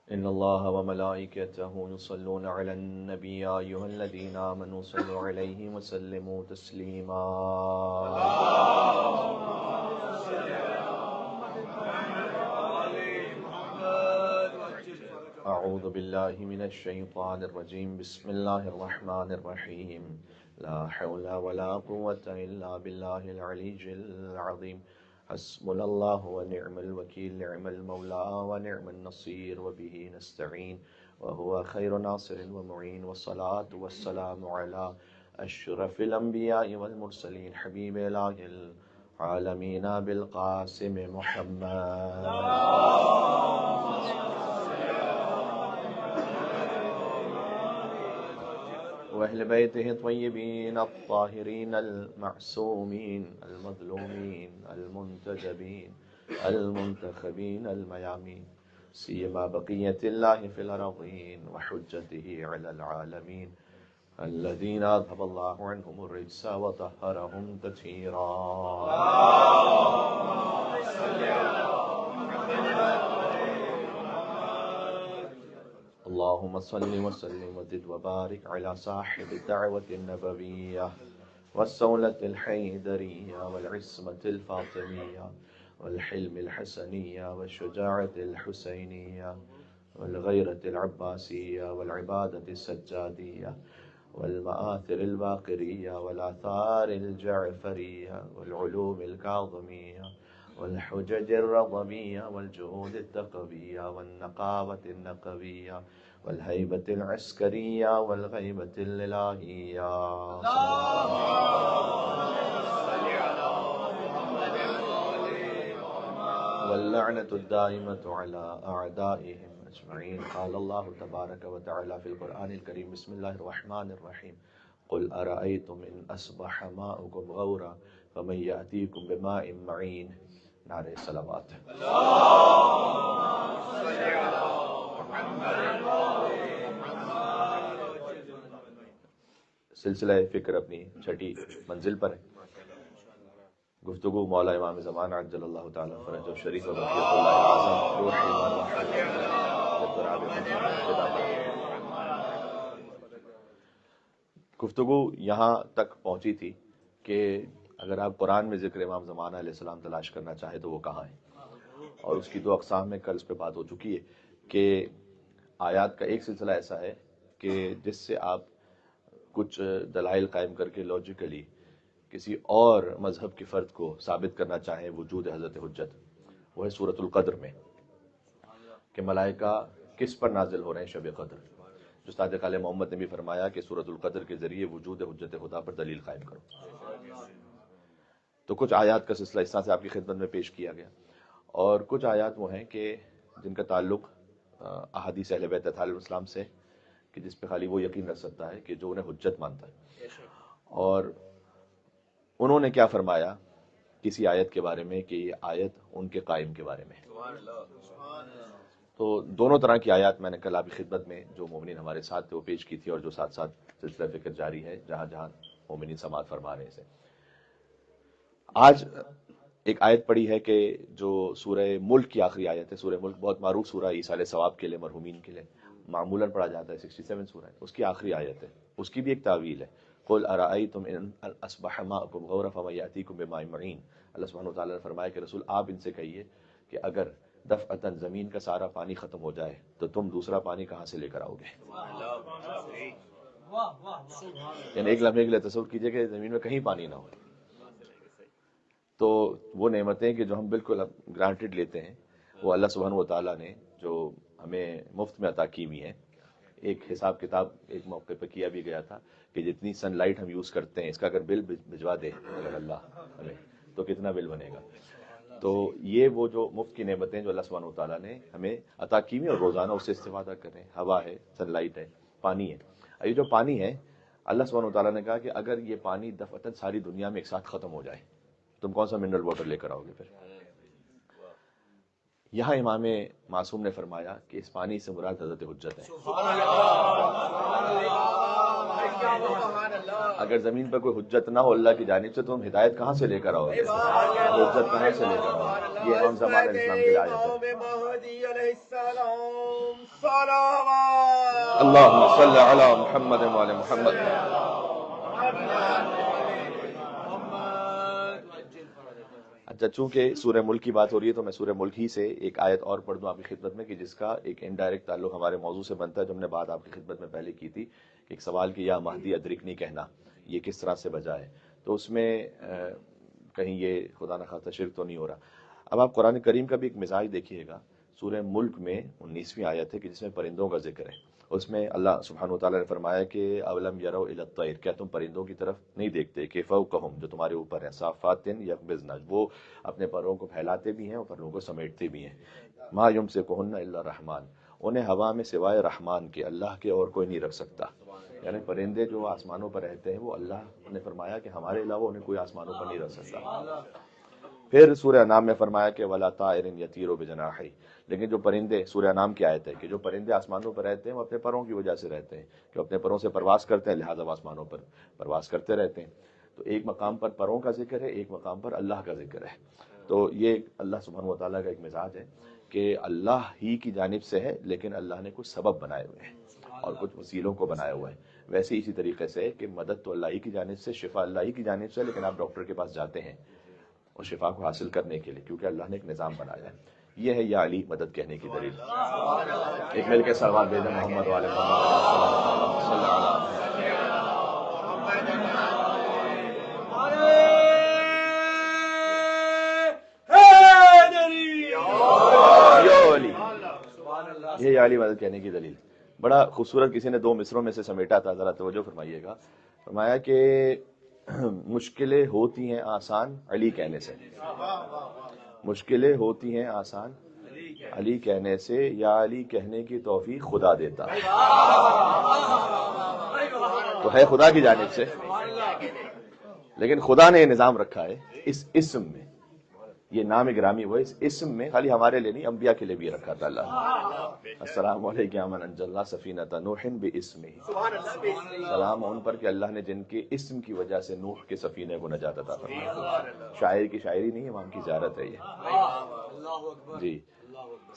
إن الله وملائكته يصلون على النبي يا أيها الذين آمنوا صلوا عليه وسلموا تسليما أعوذ بالله من الشيطان الرجيم بسم الله الرحمن الرحيم لا حول ولا قوة إلا بالله العلي العظيم حسبنا الله ونعم الوكيل نعم المولى ونعم النصير وبه نستعين وهو خير ناصر ومعين والصلاة والسلام على أشرف الأنبياء والمرسلين حبيب إله العالمين بالقاسم محمد وأهل بيته الطيبين الطاهرين المعصومين المظلومين المنتجبين المنتخبين الميامين سيما بقية الله في الأرضين وحجته على العالمين الذين أذهب الله عنهم الرجس وطهرهم تطهيرا اللهم صل وسلم وزد وبارك على صاحب الدعوة النبوية والسولة الحيدرية والعصمة الفاطمية والحلم الحسنية والشجاعة الحسينية والغيرة العباسية والعبادة السجادية والمآثر الباقرية والآثار الجعفرية والعلوم الكاظمية والحجج الرضبية والجهود التقوية والنقاوة النقوية والهيبة العسكرية والغيبة الإلهية واللعنة الدائمة على أعدائهم أجمعين. قال الله تبارك وتعالى في القرآن الكريم بسم الله الرحمن الرحيم قل أرأيتم إن أصبح ماؤكم غورا فمن يأتيكم بماء معين. نعرہ صلوات. سلسلہ فکر اپنی چھٹی منزل پر ہے. گفتگو مولا امام زمان عجل اللہ تعالیٰ فرج الشریف و بقیت اللہ اعظم روح ایمان گفتگو یہاں تک پہنچی تھی کہ اگر آپ قرآن میں ذکر امام زمان علیہ السلام تلاش کرنا چاہیں تو وہ کہاں ہے، اور اس کی دو اقسام میں کل اس پہ بات ہو چکی ہے کہ آیات کا ایک سلسلہ ایسا ہے کہ جس سے آپ کچھ دلائل قائم کر کے لاجیکلی کسی اور مذہب کی فرد کو ثابت کرنا چاہیں وجود حضرت حجت، وہ ہے سورۃ القدر میں کہ ملائکہ کس پر نازل ہو رہے ہیں شب قدر. جو استاد خالد محمد نے بھی فرمایا کہ سورۃ القدر کے ذریعے وجود حجت خدا پر دلیل قائم کرو. تو کچھ آیات کا سلسلہ اس طرح سے آپ کی خدمت میں پیش کیا گیا، اور کچھ آیات وہ ہیں کہ جن کا تعلق احادیث اہل بیت علیہ السلام سے، کہ جس پہ خالی وہ یقین رکھ سکتا ہے کہ جو انہیں حجت مانتا ہے. اور انہوں نے کیا فرمایا کسی آیت کے بارے میں کہ یہ آیت ان کے قائم کے بارے میں. تو دونوں طرح کی آیات میں نے کل آپ کی خدمت میں جو مومنین ہمارے ساتھ تھے وہ پیش کی تھی، اور جو ساتھ ساتھ سلسلہ فکر جاری ہے جہاں جہاں مومنین سماعت فرما رہے ہیں. آج ایک آیت پڑھی ہے کہ جو سورہ ملک کی آخری آیت ہے. سورہ ملک بہت معروف سورہ ایصال ثواب کے لیے، مرحومین کے لیے معمولاً پڑھا جاتا ہے، 67 سورہ ہے. اس کی آخری آیت ہے، اس کی بھی ایک تعویل ہے. قل ارأیتم ان اصبح ماؤکم غورا فمن یأتیکم بماء معین. اللہ سبحانہ وتعالیٰ نے فرمایا کہ رسول آپ ان سے کہیے کہ اگر دفعتاً زمین کا سارا پانی ختم ہو جائے تو تم دوسرا پانی کہاں سے لے کر آؤ گے. یعنی ایک لمحے کے لیے تصور کیجئے کہ زمین میں کہیں پانی نہ ہو. تو وہ نعمتیں کہ جو ہم بالکل گرانٹڈ لیتے ہیں، وہ اللہ سبحانہ وتعالیٰ نے جو ہمیں مفت میں عطا کی ہوئی ہیں. ایک حساب کتاب ایک موقع پہ کیا بھی گیا تھا کہ جتنی سن لائٹ ہم یوز کرتے ہیں اس کا اگر بل بھجوا دے اگر اللہ ہمیں تو کتنا بل بنے گا. تو یہ وہ جو مفت کی نعمتیں جو اللہ سبحانہ وتعالیٰ نے ہمیں عطا کی ہوئی اور روزانہ اس سے استفادہ کر رہے ہیں. ہوا ہے، سن لائٹ ہے، پانی ہے. یہ جو پانی ہے اللہ سبحانہ وتعالیٰ نے کہا کہ اگر یہ پانی دفعتاً ساری دنیا میں ایک ساتھ ختم ہو جائے تم کون سا منرل واٹر لے کر آؤ گے پھر. یہاں امام معصوم نے فرمایا کہ اس پانی سے مراد حضرت حجت ہے. اگر زمین پر کوئی حجت نہ ہو اللہ کی جانب سے تو ہم ہدایت کہاں سے لے کر آؤ گے، حجت کہاں سے لے کر آؤ گے. یہ امام زمان علیہ السلام کی آیت ہے. اللہم صلی علی محمد وعلی محمد. اچھا، چونکہ سورہ ملک کی بات ہو رہی ہے تو میں سورہ ملک ہی سے ایک آیت اور پڑھ دوں آپ کی خدمت میں کہ جس کا ایک انڈائریکٹ تعلق ہمارے موضوع سے بنتا ہے جو ہم نے بات آپ کی خدمت میں پہلے کی تھی. ایک سوال کہ یا مہدی ادرکنی کہنا یہ کس طرح سے بجا ہے، تو اس میں کہیں یہ خدا نخواستہ شرک تو نہیں ہو رہا. اب آپ قرآن کریم کا بھی ایک مزاج دیکھیے گا. سورہ ملک میں 19ویں آیت ہے کہ جس میں پرندوں کا ذکر ہے. اس میں اللہ سبحانہ و تعالیٰ نے فرمایا کہ اولم یروا الی الطیر، کیا تم پرندوں کی طرف نہیں دیکھتے کہ فوقہم، جو تمہارے اوپر ہیں، صافات یقبضن، وہ اپنے پروں کو پھیلاتے بھی ہیں اور پروں کو سمیٹتے بھی ہیں. ما یمسکہن الا الرحمن، انہیں ہوا میں سوائے رحمان کے، اللہ کے اور کوئی نہیں رکھ سکتا. یعنی پرندے جو آسمانوں پر رہتے ہیں وہ اللہ نے فرمایا کہ ہمارے علاوہ انہیں کوئی آسمانوں پر نہیں رکھ سکتا. پھر سورہ انعام میں فرمایا کہ ولا طائر یطیر بجناحیہ، لیکن جو پرندے، سورہ انعام کی آیت ہے کہ جو پرندے آسمانوں پر رہتے ہیں وہ اپنے پروں کی وجہ سے رہتے ہیں، کہ اپنے پروں سے پرواز کرتے ہیں، لہذا وہ آسمانوں پر پرواز کرتے رہتے ہیں. تو ایک مقام پر پروں کا ذکر ہے، ایک مقام پر اللہ کا ذکر ہے. تو یہ اللہ سبحانہ و تعالیٰ کا ایک مزاج ہے کہ اللہ ہی کی جانب سے ہے، لیکن اللہ نے کچھ سبب بنائے ہوئے ہیں اور کچھ وسیلوں کو بنایا ہوا ہے. ویسے ہی اسی طریقے سے کہ مدد تو اللہ ہی کی جانب سے، شفا اللہ ہی کی جانب سے، لیکن آپ ڈاکٹر کے پاس جاتے ہیں اور شفا کو حاصل کرنے کے لیے، کیونکہ اللہ نے ایک نظام بنایا ہے. یہ ہے یا علی مدد کہنے کی دلیل. ایک مل کے سلوات بھیجیں محمد والے محمد صلی اللہ علیہ وسلم. یہ یا علی مدد کہنے کی دلیل. بڑا خوبصورت کسی نے 2 مصروں میں سے سمیٹا تھا، ذرا توجہ فرمائیے گا. فرمایا کہ مشکلیں ہوتی ہیں آسان علی کہنے سے، مشکلیں ہوتی ہیں آسان علی کہنے سے، یا علی کہنے کی توفیق خدا دیتا ہے. تو ہے خدا کی جانب سے، لیکن خدا نے یہ نظام رکھا ہے اس اسم میں. یہ نام گرامی ہوا اس اسم میں، خالی ہمارے لیے نہیں، انبیاء کے لیے بھی رکھا تھا اللہ نے. السلام علیکم یا من انجى الله سفینۃ نوح باسمہ، سلام ان پر کہ اللہ نے جن کے اسم کی وجہ سے نوح کے سفینے کو نجات عطا فرمایا. شاعر کی شاعری نہیں ہے، امام کی زیارت ہے یہ. جی،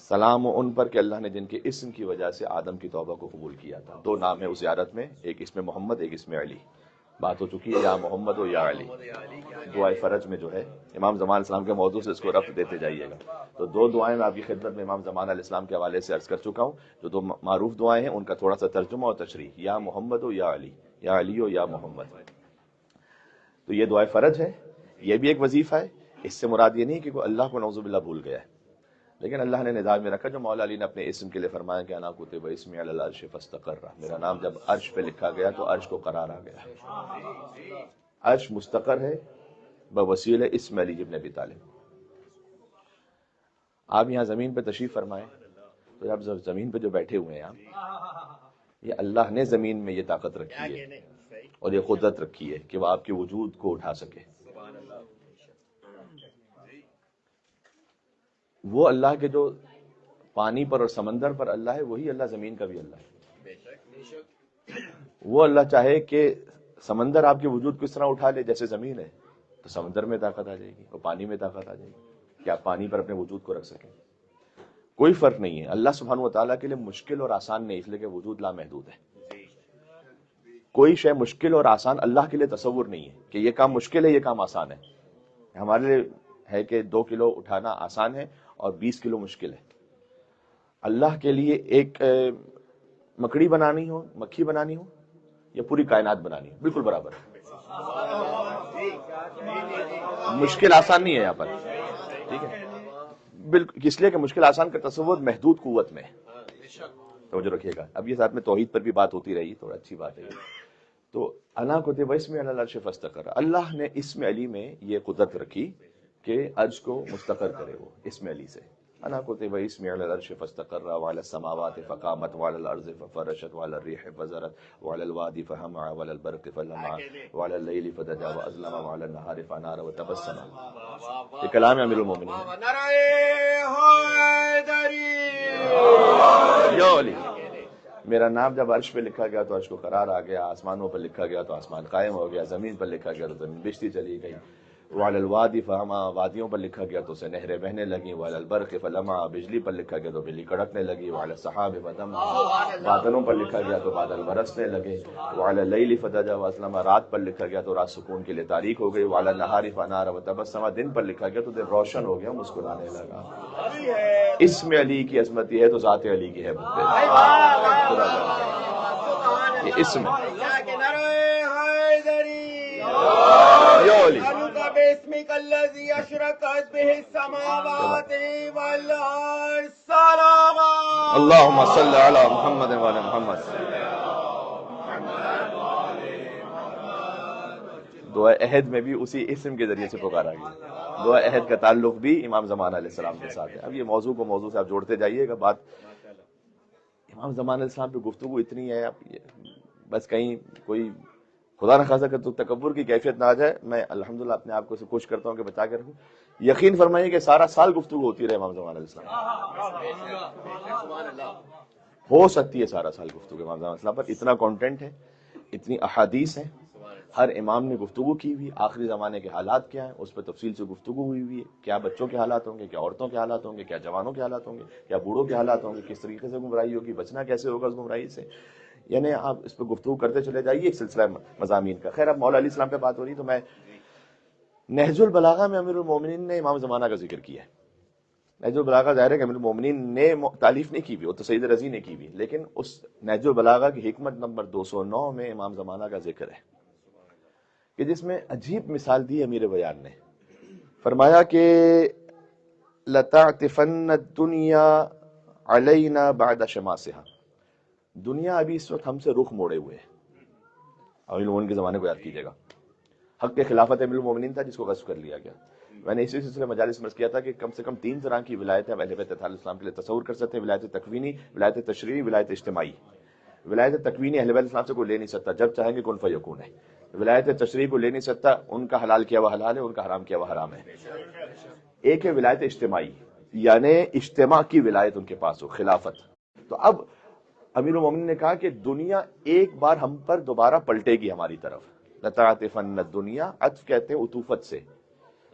سلام ان پر کہ اللہ نے جن کے اسم کی وجہ سے آدم کی توبہ کو قبول کیا تھا. 2 نام ہے اس زیارت میں، ایک اسم محمد، ایک اسم علی. بات ہو چکی ہے یا محمد و یا علی. دعائے فرج میں جو ہے امام زمان علیہ السلام کے موضوع سے اس کو رفع دیتے جائیے گا. تو 2 دعائیں میں آپ کی خدمت میں امام زمان علیہ السلام کے حوالے سے عرض کر چکا ہوں. جو 2 معروف دعائیں ہیں ان کا تھوڑا سا ترجمہ اور تشریح، یا محمد و یا علی، یا علی و یا محمد. تو یہ دعائے فرج ہے، یہ بھی ایک وظیفہ ہے. اس سے مراد یہ نہیں کہ کوئی اللہ کو نعوذ باللہ بھول گیا ہے، لیکن اللہ نے نظام میں رکھا. جو مولا علی نے اپنے اسم کے لیے فرمایا کہ انا کتب اسمی علی العرش فاستقر، میرا نام جب عرش پہ لکھا گیا تو عرش کو قرار آ گیا. عرش مستقر ہے بوسیلہ اسم علی ابن ابی طالب. آپ یہاں زمین پہ تشریف فرمائیں تو اب زمین پہ جو بیٹھے ہوئے ہیں آپ، یہ اللہ نے زمین میں یہ طاقت رکھی ہے اور یہ قدرت رکھی ہے کہ وہ آپ کے وجود کو اٹھا سکے. وہ اللہ کے جو پانی پر اور سمندر پر اللہ ہے، وہی اللہ زمین کا بھی اللہ ہے. وہ اللہ چاہے کہ سمندر آپ کے وجود کو اس طرح اٹھا لے جیسے زمین ہے، تو سمندر میں طاقت آ جائے گی اور پانی میں طاقت آ جائے گی کہ آپ پانی پر اپنے وجود کو رکھ سکیں. کوئی فرق نہیں ہے. اللہ سبحانہ و تعالیٰ کے لیے مشکل اور آسان نہیں، اس لیے کہ وجود لامحدود ہے. کوئی شے مشکل اور آسان اللہ کے لیے تصور نہیں ہے کہ یہ کام مشکل ہے، یہ کام آسان ہے. ہمارے لیے ہے کہ 2 کلو اٹھانا آسان ہے اور 20 کلو مشکل ہے. اللہ کے لیے ایک مکڑی بنانی ہو، مکھی بنانی ہو، یا پوری کائنات بنانی ہو، بالکل برابر ہے. مشکل آسان نہیں ہے یہاں پر، ٹھیک ہے؟ بالکل، اس لیے کہ مشکل آسان کا تصور محدود قوت میں ہے. توجہ رکھیے گا. اب یہ ساتھ میں توحید پر بھی بات ہوتی رہی، تھوڑا اچھی بات ہے. تو انا کتب اسمی علی العرش فاستقر، اللہ نے اسم علی میں یہ قدرت رکھی کہ عرش کو مستقر کرے. وہ اسم علی سے انا کتب اسمی علی العرش فاستقر وعلی السماوات فقامت وعلی الارض ففرشت وعلی الریح فزرت وعلی الوادی فہمع وعلی البرق فلمع وعلی اللیل فدجا واظلم وعلی النہار فانار وتبسم. یہ کلام امیر المومنین یا علی. میرا نام جب عرش پہ لکھا گیا تو عرش کو قرار آ گیا، آسمانوں پر لکھا گیا تو آسمان قائم ہو گیا، زمین پر لکھا گیا تو زمین بچتی چلی گئی. وعلی الوادی فہما، وادیوں پر لکھا گیا تو اسے نہریں بہنے لگیں، وعلی البرق فلما، بجلی پر لکھا گیا تو بجلی کڑکنے لگی، وعلی السحاب فدما، بادلوں پر لکھا گیا تو بادل برسنے لگے، وعلی اللیل فدجا واسلما، رات پر لکھا گیا تو رات سکون کے لیے تاریک ہو گئی، وعلی النہار فنار وتبسم، دن پر لکھا گیا تو دن روشن ہو گیا، مسکرانے لگا۔ اس میں علی کی عظمت یہ ہے تو ذات علی کی ہے یہ اس میں باسمك الذي أشرقت به السماوات والأرض سلاما اللهم صل على محمد وعلى محمد۔ دعا عہد میں بھی اسی اسم کے ذریعے سے پکارا گیا۔ دعا عہد کا تعلق بھی امام زمانہ علیہ السلام کے ساتھ ہے۔ اب یہ موضوع کو موضوع سے آپ جوڑتے جائیے گا، بات امام زمانہ علیہ السلام پہ گفتگو اتنی ہے، اب بس کہیں کوئی خدا نہ خاصا کہ تو تکبر کی کیفیت نہ آ جائے، میں الحمدللہ اپنے آپ کو سے کوشش کرتا ہوں کہ بچا کے رکھوں۔ یقین فرمائیے کہ سارا سال گفتگو ہوتی رہے امام زمان علیہ السلام، ہو سکتی ہے سارا سال گفتگو امام زمان علیہ السلام پر، اتنا کانٹینٹ ہے، اتنی احادیث ہیں، ہر امام نے گفتگو کی ہوئی، آخری زمانے کے حالات کیا ہیں اس پہ تفصیل سے گفتگو ہوئی ہوئی ہے، کیا بچوں کے حالات ہوں گے، کیا عورتوں کے حالات ہوں گے، کیا جوانوں کے حالات ہوں گے، کیا بوڑھوں کے حالات ہوں گے، کس طریقے سے گمراہی ہوگی، بچنا کیسے ہوگا اس گمراہی سے، یعنی آپ اس پہ گفتگو کرتے چلے جائیے ایک سلسلہ مضامین کا۔ خیر اب مولا علیہ السلام پہ بات ہو رہی تو میں نہج البلاغہ میں امیر المومنین نے امام زمانہ کا ذکر کیا ہے۔ نہج البلاغہ ظاہر ہے کہ امیر المومنین نے تعلیف نہیں کی ہوئی، وہ تو سید رضی نے کی ہوئی، لیکن اس نہج البلاغہ کی حکمت نمبر 209 میں امام زمانہ کا ذکر ہے کہ جس میں عجیب مثال دی امیر بیان نے، فرمایا کہ لَتَعْتِفَنَّ الدُّنْيَا عَلَيْنَا بَعْدَ شَمَاسِهَا، دنیا ابھی اس وقت ہم سے رخ موڑے ہوئے ہے۔ امیر المومنین کے زمانے کو یاد کیجیے گا، حق کے خلافت امیر المومنین تھا جس کو غصب کر لیا گیا۔ میں نے اسی سلسلے مجالس میں کیا تھا کہ کم سے کم 3 طرح کی ولایتیں اہل بیت علیہ السلام کے لیے تصور کر سکتے ہیں: ولایت تکوینی، ولایت تشریعی، ولایت اجتماعی۔ ولایت تکوینی اہل بیت السلام سے کوئی لے نہیں سکتا، جب چاہیں گے کن فیکون ہے۔ ولایت تشریعی کو لے نہیں سکتا، ان کا حلال کیا ہوا حلال ہے، ان کا حرام کیا ہوا حرام ہے۔ ایک ہے ولایت اجتماعی، یعنی اجتماع کی ولایت ان کے پاس ہو، خلافت۔ تو اب امیر المومنین نے کہا کہ دنیا ایک بار ہم پر دوبارہ پلٹے گی ہماری طرف۔ لَتَعْتِفَنَّ الدُّنْيَا، عطف کہتے ہیں عطوفت سے،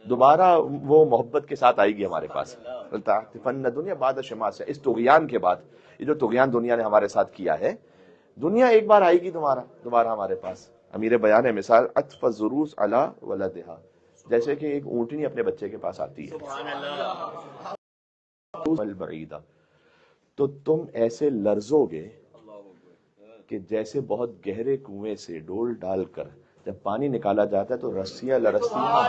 دوبارہ وہ محبت کے ساتھ آئے گی ہمارے پاس۔ لَتَعْتِفَنَّ الدُّنْيَا بعد شماسِهَا، اس طغیان کے بعد، یہ جو طغیان دنیا نے ہمارے ساتھ کیا ہے، دنیا ایک بار آئے گی دوبارہ ہمارے پاس۔ امیر بیان ہے مثال عطف الزروس علی ولدہا، جیسے کہ ایک اونٹنی اپنے بچے کے پاس آتی ہے، البعیدہ، تو تم ایسے لرزو گے کہ جیسے بہت گہرے کنویں سے ڈول ڈال کر جب پانی نکالا جاتا ہے تو رسیاں لرزتی ہیں،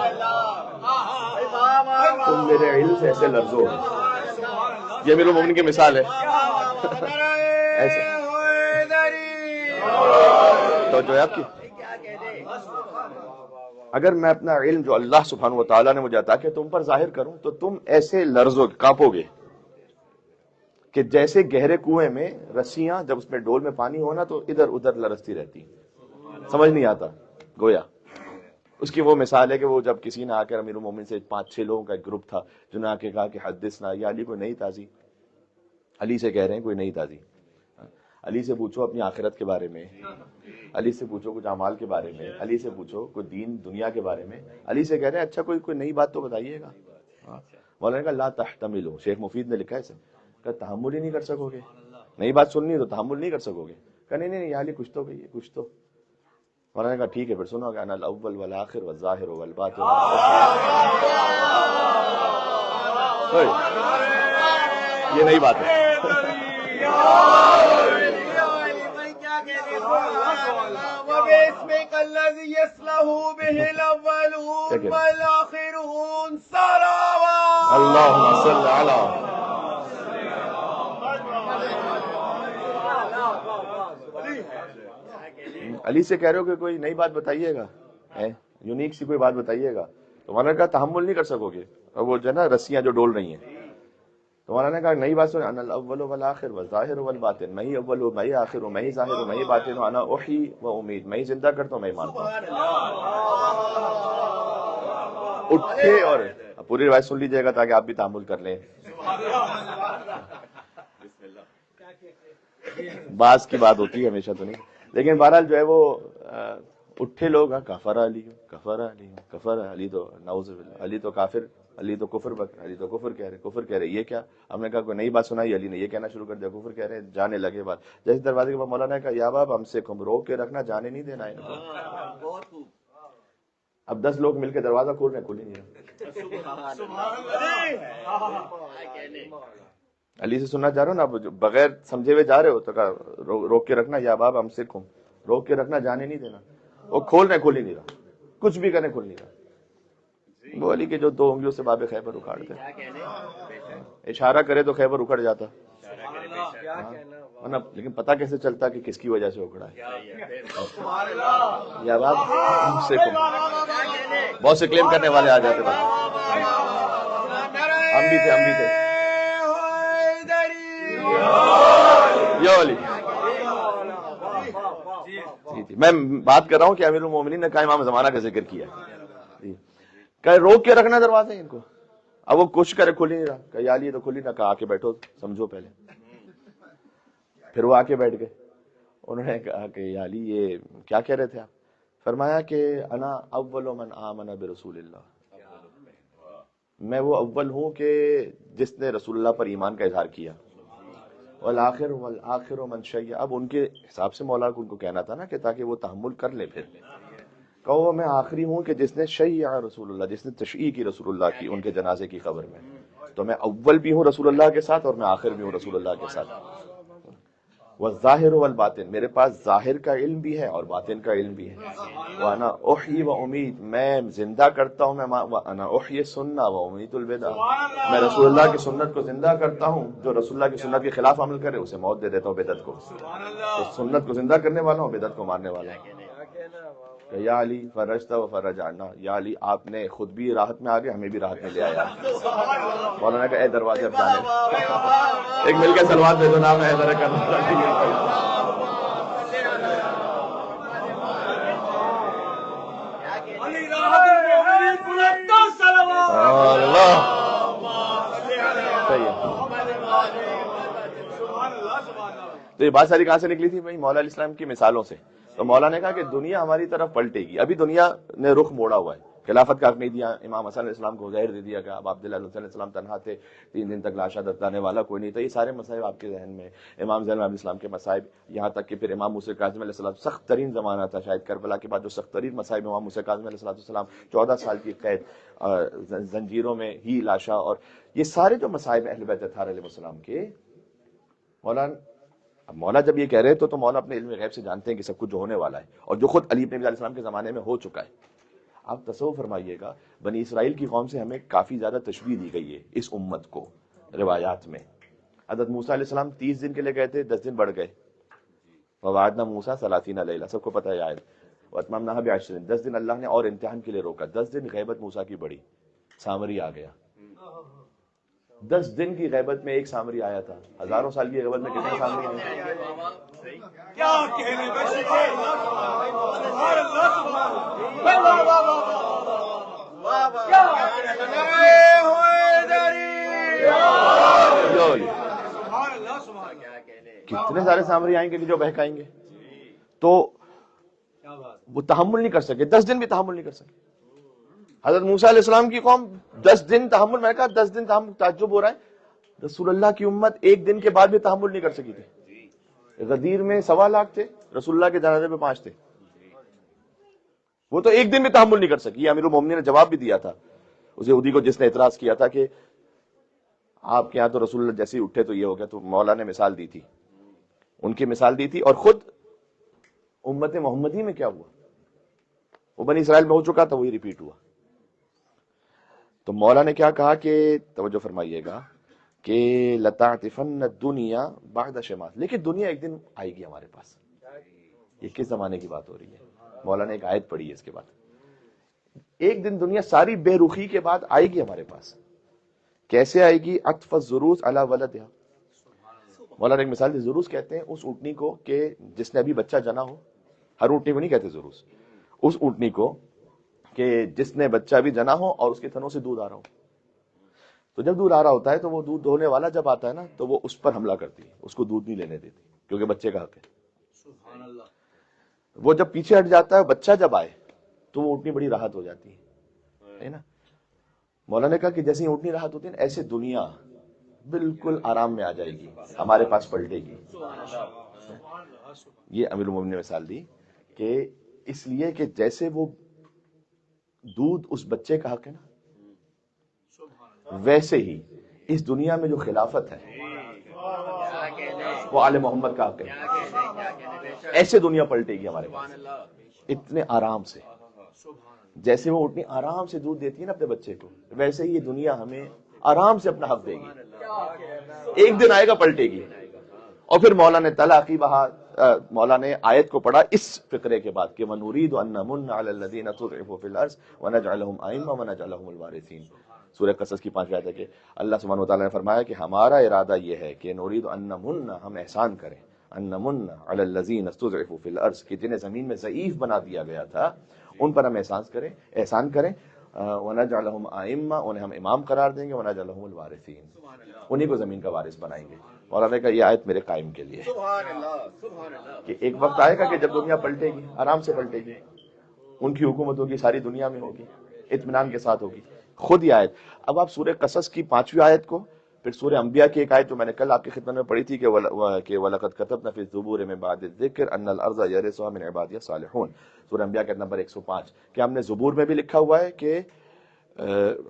تم میرے علم سے ایسے لرزو گے۔ یہ میرے مومن کی مثال ہے۔ ایسے تو جو ہے آپ کی، اگر میں اپنا علم جو اللہ سبحانہ و تعالیٰ نے مجھے عطا کیا تم پر ظاہر کروں تو تم ایسے لرزو کانپو گے کہ جیسے گہرے کنویں میں رسیاں جب اس میں ڈول میں پانی ہونا تو ادھر ادھر لرزتی رہتی، سمجھ نہیں آتا گویا۔ اس کی وہ مثال ہے کہ وہ جب کسی نے آ کر امیر المومنین سے 5-6 لوگوں کا ایک گروپ تھا جو نے آ کے کہا کہ حدثنا، یا علی کوئی نئی تازی، علی سے کہہ رہے ہیں کوئی نئی تازی، علی سے پوچھو اپنی آخرت کے بارے میں، علی سے پوچھو کچھ اعمال کے بارے میں، علی سے پوچھو کوئی دین دنیا کے بارے میں، علی سے کہہ رہے ہیں اچھا کوئی نئی بات تو بتائیے گا۔ مولانا کا لا تحتملو، شیخ مفید نے لکھا ہے اسے، کہ تحمل ہی نہیں کر سکو گے، نئی بات سننی ہے تو تحمل نہیں کر سکو گے، کہ نہیں یا علی کچھ تو کہیے کچھ تو۔ مولانا نے کہا ٹھیک ہے پھر سنو کہ انا الاول والآخر والظاہر والباطن، یہ نئی بات ہے۔ وَبِاسْمِكَ الَّذِي يَصْلَحُ بِهِ الْأَوَّلُونَ وَالْآخِرُونَ صَلَوَاتُ اللهم صل علی۔ علی سے کہہ رہے ہو کہ کوئی نئی بات بتائیے گا، یونیک سی کوئی بات بتائیے گا، تو مولانا نے کہا تحمل نہیں کر سکو گے، اور وہ جو ہے نا رسیاں جو ڈول رہی ہیں، تو مولانا نے کہا نئی بات سن، انا الاول والآخر والظاہر والباطن، میں ہی اول ہوں، میں ہی آخر ہوں، میں ہی ظاہر ہوں، میں ہی باطن ہوں، انا احیی و امید، میں ہی زندہ کرتا ہوں، میں ہی مارتا ہوں۔ اٹھے اور پوری روایت سن لیجئے گا تاکہ آپ بھی تحمل کر لیں، بعض کی بات ہوتی ہے ہمیشہ تو نہیں، لیکن بہرحال جو ہے وہ اٹھے لوگ کفر علی کفر علی کفر علی تو نعوذ باللہ علی تو کافر علی تو کفر علی تو کفر کہہ رہے یہ کیا. ہم نے کہا کوئی نئی بات سنائی, علی نے یہ کہنا شروع کر دیا کفر کہہ رہے. جانے لگے بات. جیسے دروازے کے بعد مولانا نے کہا یا باب ہم سے روک کے رکھنا, جانے نہیں دینا ہے. اب 10 لوگ مل کے دروازہ کھول رہے ہیں, کھول ہی نہیں رہا. علی سے سننا چاہ رہے ہو نا, آپ بغیر سمجھے ہوئے جا رہے ہو تو کہا روک کے رکھنا یا باب ہم سے روک کے رکھنا, جانے نہیں دینا. وہ کھول رہے, کھول ہی نہیں رہا. کچھ بھی کریں کھول نہیں رہا. وہ علی کے جو 2 انگلیوں سے باب خیبر اکھاڑتے, اشارہ کرے تو خیبر اکھڑ جاتا. لیکن پتہ کیسے چلتا کہ کس کی وجہ سے اکھڑا ہے. یا باب ہم سے بہت سے کلیم کرنے والے آ جاتے بات. ہم بھی تھے یا علی. میں بات کر رہا ہوں کہ امیر المومنین نے کہا امام زمانہ کا ذکر کیا. کہ روک کے رکھنا دروازے ان کو. اب وہ کوشش کرے, کھل ہی نہیں رہا. کہ یا علی تو کھل ہی نہ. کہا آ کے بیٹھو, سمجھو پہلے. پھر وہ آ کے بیٹھ گئے. انہوں نے کہا کہ یا علی یہ کیا کہہ رہے تھے آپ؟ فرمایا کہ انا اول من آمن برسول اللہ, میں وہ اول ہوں کہ جس نے رسول اللہ پر ایمان کا اظہار کیا. والآخر من شیع, اب ان کے حساب سے مولا کو ان کو کہنا تھا نا کہ تاکہ وہ تحمل کر لے. پھر کہو میں آخری ہوں کہ جس نے شیع رسول اللہ, جس نے تشیع کی رسول اللہ کی ان کے جنازے کی خبر میں. تو میں اول بھی ہوں رسول اللہ کے ساتھ اور میں آخر بھی ہوں رسول اللہ کے ساتھ. والظاہر والباطن, میرے پاس ظاہر کا علم بھی ہے اور باطن کا علم بھی ہے. وانا احیی و امید, میں زندہ کرتا ہوں. میں وانا احیی السنہ و امیت البدع, میں رسول اللہ کی سنت کو زندہ کرتا ہوں. جو رسول اللہ کی سنت کے خلاف عمل کرے اسے موت دے دیتا ہوں, بدعت کو. تو سنت کو زندہ کرنے والا ہوں, بدعت کو مارنے والا ہوں. کہ یا علی فرجت و فرج عنا, یا علی آپ نے خود بھی راحت میں آگے, ہمیں بھی راحت میں لے آیا. مولانا نے کہا اے دروازے اب جانے. ایک مل کے سلوات دے دو نام ہے ذرا کرنا. تو یہ بات ساری کہاں سے نکلی تھی بھائی؟ مولا علیہ السلام کی مثالوں سے. تو مولا نے کہا کہ دنیا ہماری طرف پلٹے گی. ابھی دنیا نے رخ موڑا ہوا ہے. خلافت کا حق نہیں دیا, امام حسن علیہ السلام کو ظاہر دے دیا کہ اب عبداللہ علیہ السلام تنہا تھے, 3 دن تک لاشا دتانے والا کوئی نہیں تھا. یہ سارے مسائب آپ کے ذہن میں, امام زین علیہ السلام کے مسائب, یہاں تک کہ پھر امام موسیٰ کاظم علیہ السلام, سخت ترین زمانہ تھا شاید کربلا کے بعد جو سخت ترین مسائب امام موسیٰ کاظم علیہ السلام, 14 سال کی قید, زنجیروں میں ہی لاشا, اور یہ سارے جو مسائب اہل بیت اطہار علیہ السلام کے. مولا جب یہ کہہ رہے تو مولا اپنے علم غیب سے جانتے ہیں کہ سب کچھ جو ہونے والا ہے, اور جو خود علی بن ابی طالب علیہ السلام کے زمانے میں ہو چکا ہے. آپ تصور فرمائیے گا, بنی اسرائیل کی قوم سے ہمیں کافی زیادہ تشبیہ دی گئی ہے اس امت کو روایات میں. حضرت موسیٰ علیہ السلام 30 دن کے لیے گئے تھے, 10 دن بڑھ گئے. ووعدنا موسیٰ 30 لیلہ, سب کو پتہ ہے آیت. واتممناها ب10, 10 دن اللہ نے اور امتحان کے لیے روکا. 10 دن غیبت موسیٰ کی بڑی, سامری آ گیا. 10 دن کی غیبت میں ایک سامری آیا تھا. 1000 سال کی غیبت میں کتنے سامری آئے؟ کیا کہنے کتنے سارے سامری آئیں گے جو بہکائیں گے. تو وہ تحمل نہیں کر سکے, 10 دن بھی تحمل نہیں کر سکے. حضرت موسیٰ علیہ السلام کی قوم 10 دن تحمل, میں نے کہا 10 دن تحمل, تعجب ہو رہا ہے. رسول اللہ کی امت 1 دن کے بعد بھی تحمل نہیں کر سکی تھی. غدیر میں 1.25 لاکھ تھے, رسول اللہ کے جنازے پہ 5 تھے. وہ تو 1 دن بھی تحمل نہیں کر سکی. یہ امیر المومنین نے جواب بھی دیا تھا اس یہودی کو جس نے اعتراض کیا تھا کہ آپ کے یہاں تو رسول اللہ جیسے ہی اٹھے تو یہ ہو گیا. تو مولا نے مثال دی تھی, ان کی مثال دی تھی. اور خود امت محمدی میں کیا ہوا, وہ بنی اسرائیل میں ہو چکا تھا, وہی ریپیٹ ہوا. تو مولا نے کیا کہا کہ توجہ فرمائیے گا کہ لتعطفن الدنیا بعد شمات, لیکن دنیا ایک دن آئے گی ہمارے پاس. یہ کس زمانے کی بات ہو رہی ہے؟ مولا نے ایک آیت پڑھی ہے اس کے بعد. ایک دن دنیا ساری بے رخی کے بعد آئے گی ہمارے پاس. کیسے آئے گی؟ عطف الزروس علی ولدہا. مولا نے ایک مثال دی, زروس کہتے ہیں اس اونٹنی کو کہ جس نے ابھی بچہ جنا ہو. ہر اونٹنی کو نہیں کہتے زروس, اس اونٹنی کو کہ جس نے بچہ بھی جنا ہو اور اس کے تھنوں سے دودھ آ رہا ہو. تو جب دودھ آ رہا ہوتا ہے تو وہ دودھ دھونے والا جب آتا ہے نا تو وہ اس پر حملہ کرتی ہے, اس کو دودھ نہیں لینے دیتی کیونکہ بچے کا حق ہے. وہ جب پیچھے ہٹ جاتا ہے، بچہ جب آئے تو وہ اونٹنی بڑی راحت ہو جاتی ہے نا. مولانا نے کہا کہ جیسے اونٹنی راحت ہوتی ہے نا، ایسے دنیا بالکل آرام میں آ جائے گی، ہمارے پاس پلٹے گی. یہ امیر المومنین نے مثال دی کہ اس لیے کہ جیسے وہ دودھ اس بچے کا حق ہے نا، ویسے ہی اس دنیا میں جو خلافت ہے وہ آل محمد کا حق ہے. ایسے دنیا پلٹے گی ہمارے پاس اتنے آرام سے. جیسے وہ اتنی آرام سے دودھ دیتی ہے نا اپنے بچے کو، ویسے ہی یہ دنیا ہمیں آرام سے اپنا حق دے گی. ایک دن آئے گا پلٹے گی. اور پھر مولا نے تلاقی مولا نے آیت کو پڑھا اس فقرے کے بعد کہ وَنُرِيدُ أَن نَّمُنَّ عَلَى الَّذِينَ اسْتُضْعِفُوا فِي الْأَرْضِ وَنَجْعَلَهُمْ أَئِمَّةً وَنَجْعَلَهُمُ الْوَارِثِينَ. سورہ قصص کی 5ویں آیت ہے کہ اللہ سبحانہ وتعالیٰ نے فرمایا کہ ہمارا ارادہ یہ ہے کہ نُرِيدُ أَن نَّمُنَّ، ہم احسان کریں، أَن نَّمُنَّ عَلَى الَّذِينَ اسْتُضْعِفُوا فِي الْأَرْضِ، کہ جنہیں زمین میں ضعیف بنا دیا گیا تھا ان پر ہم احسان کریں. وَنَجْعَلَهُمْ أَئِمَّةً، انہیں ہم امام قرار دیں گے. وَنَجْعَلَهُمُ الْوَارِثِينَ، انہیں کو زمین کا وارث بنائیں گے. مولانا کا یہ آیت میرے قائم کے لیے کہ ایک وقت آئے گا کہ جب دنیا پلٹے گی، آرام سے پلٹے گی، ان کی حکومت ہوگی، ساری دنیا میں ہوگی، اطمینان کے ساتھ ہوگی. خود یہ آیت. اب آپ سورہ قصص کی 5ویں آیت کو، پھر سورہ انبیاء کی ایک آیت جو میں نے کل آپ کی خدمت میں پڑھی تھی کہ وَلَقَدْ كَتَبْنَا فِي الزُّبُورِ مِن بَعْدِ الذِّكْرِ أَنَّ الْأَرْضَ يَرِثُهَا مِنْ عِبَادِيَ الصَّالِحُونَ. سورہ انبیاء کا نمبر 105 کہ ہم نے زبور میں بھی لکھا ہوا ہے کہ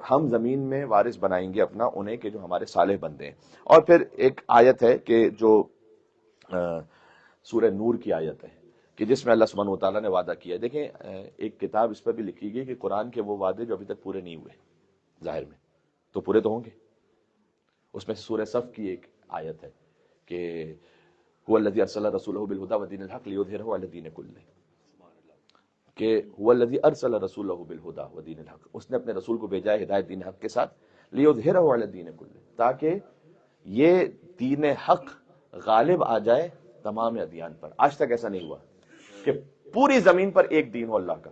ہم زمین میں وارث بنائیں گے اپنا انہیں کہ جو ہمارے صالح بندے ہیں. اور پھر ایک آیت ہے کہ جو سورہ نور کی آیت ہے کہ جس میں اللہ سبحانہ وتعالیٰ نے وعدہ کیا. دیکھیں ایک کتاب اس پر بھی لکھی گئی کہ قرآن کے وہ وعدے جو ابھی تک پورے نہیں ہوئے، ظاہر میں تو پورے تو ہوں گے. اس میں سے سورہ صف کی ایک آیت ہے کہ هو الذی ارسل رسولہ بالہدی ودین الحق لیظہرہ علی الدین کلہ، کہ هو الذی ارسل رسولہ بالہدی ودین الحق، اس نے اپنے رسول کو بھیجا ہے ہدایت دین حق کے ساتھ، لیظہرہ علی الدین کلہ، تاکہ یہ دین حق غالب آ جائے تمام ادیان پر. آج تک ایسا نہیں ہوا کہ پوری زمین پر ایک دین ہو اللہ کا،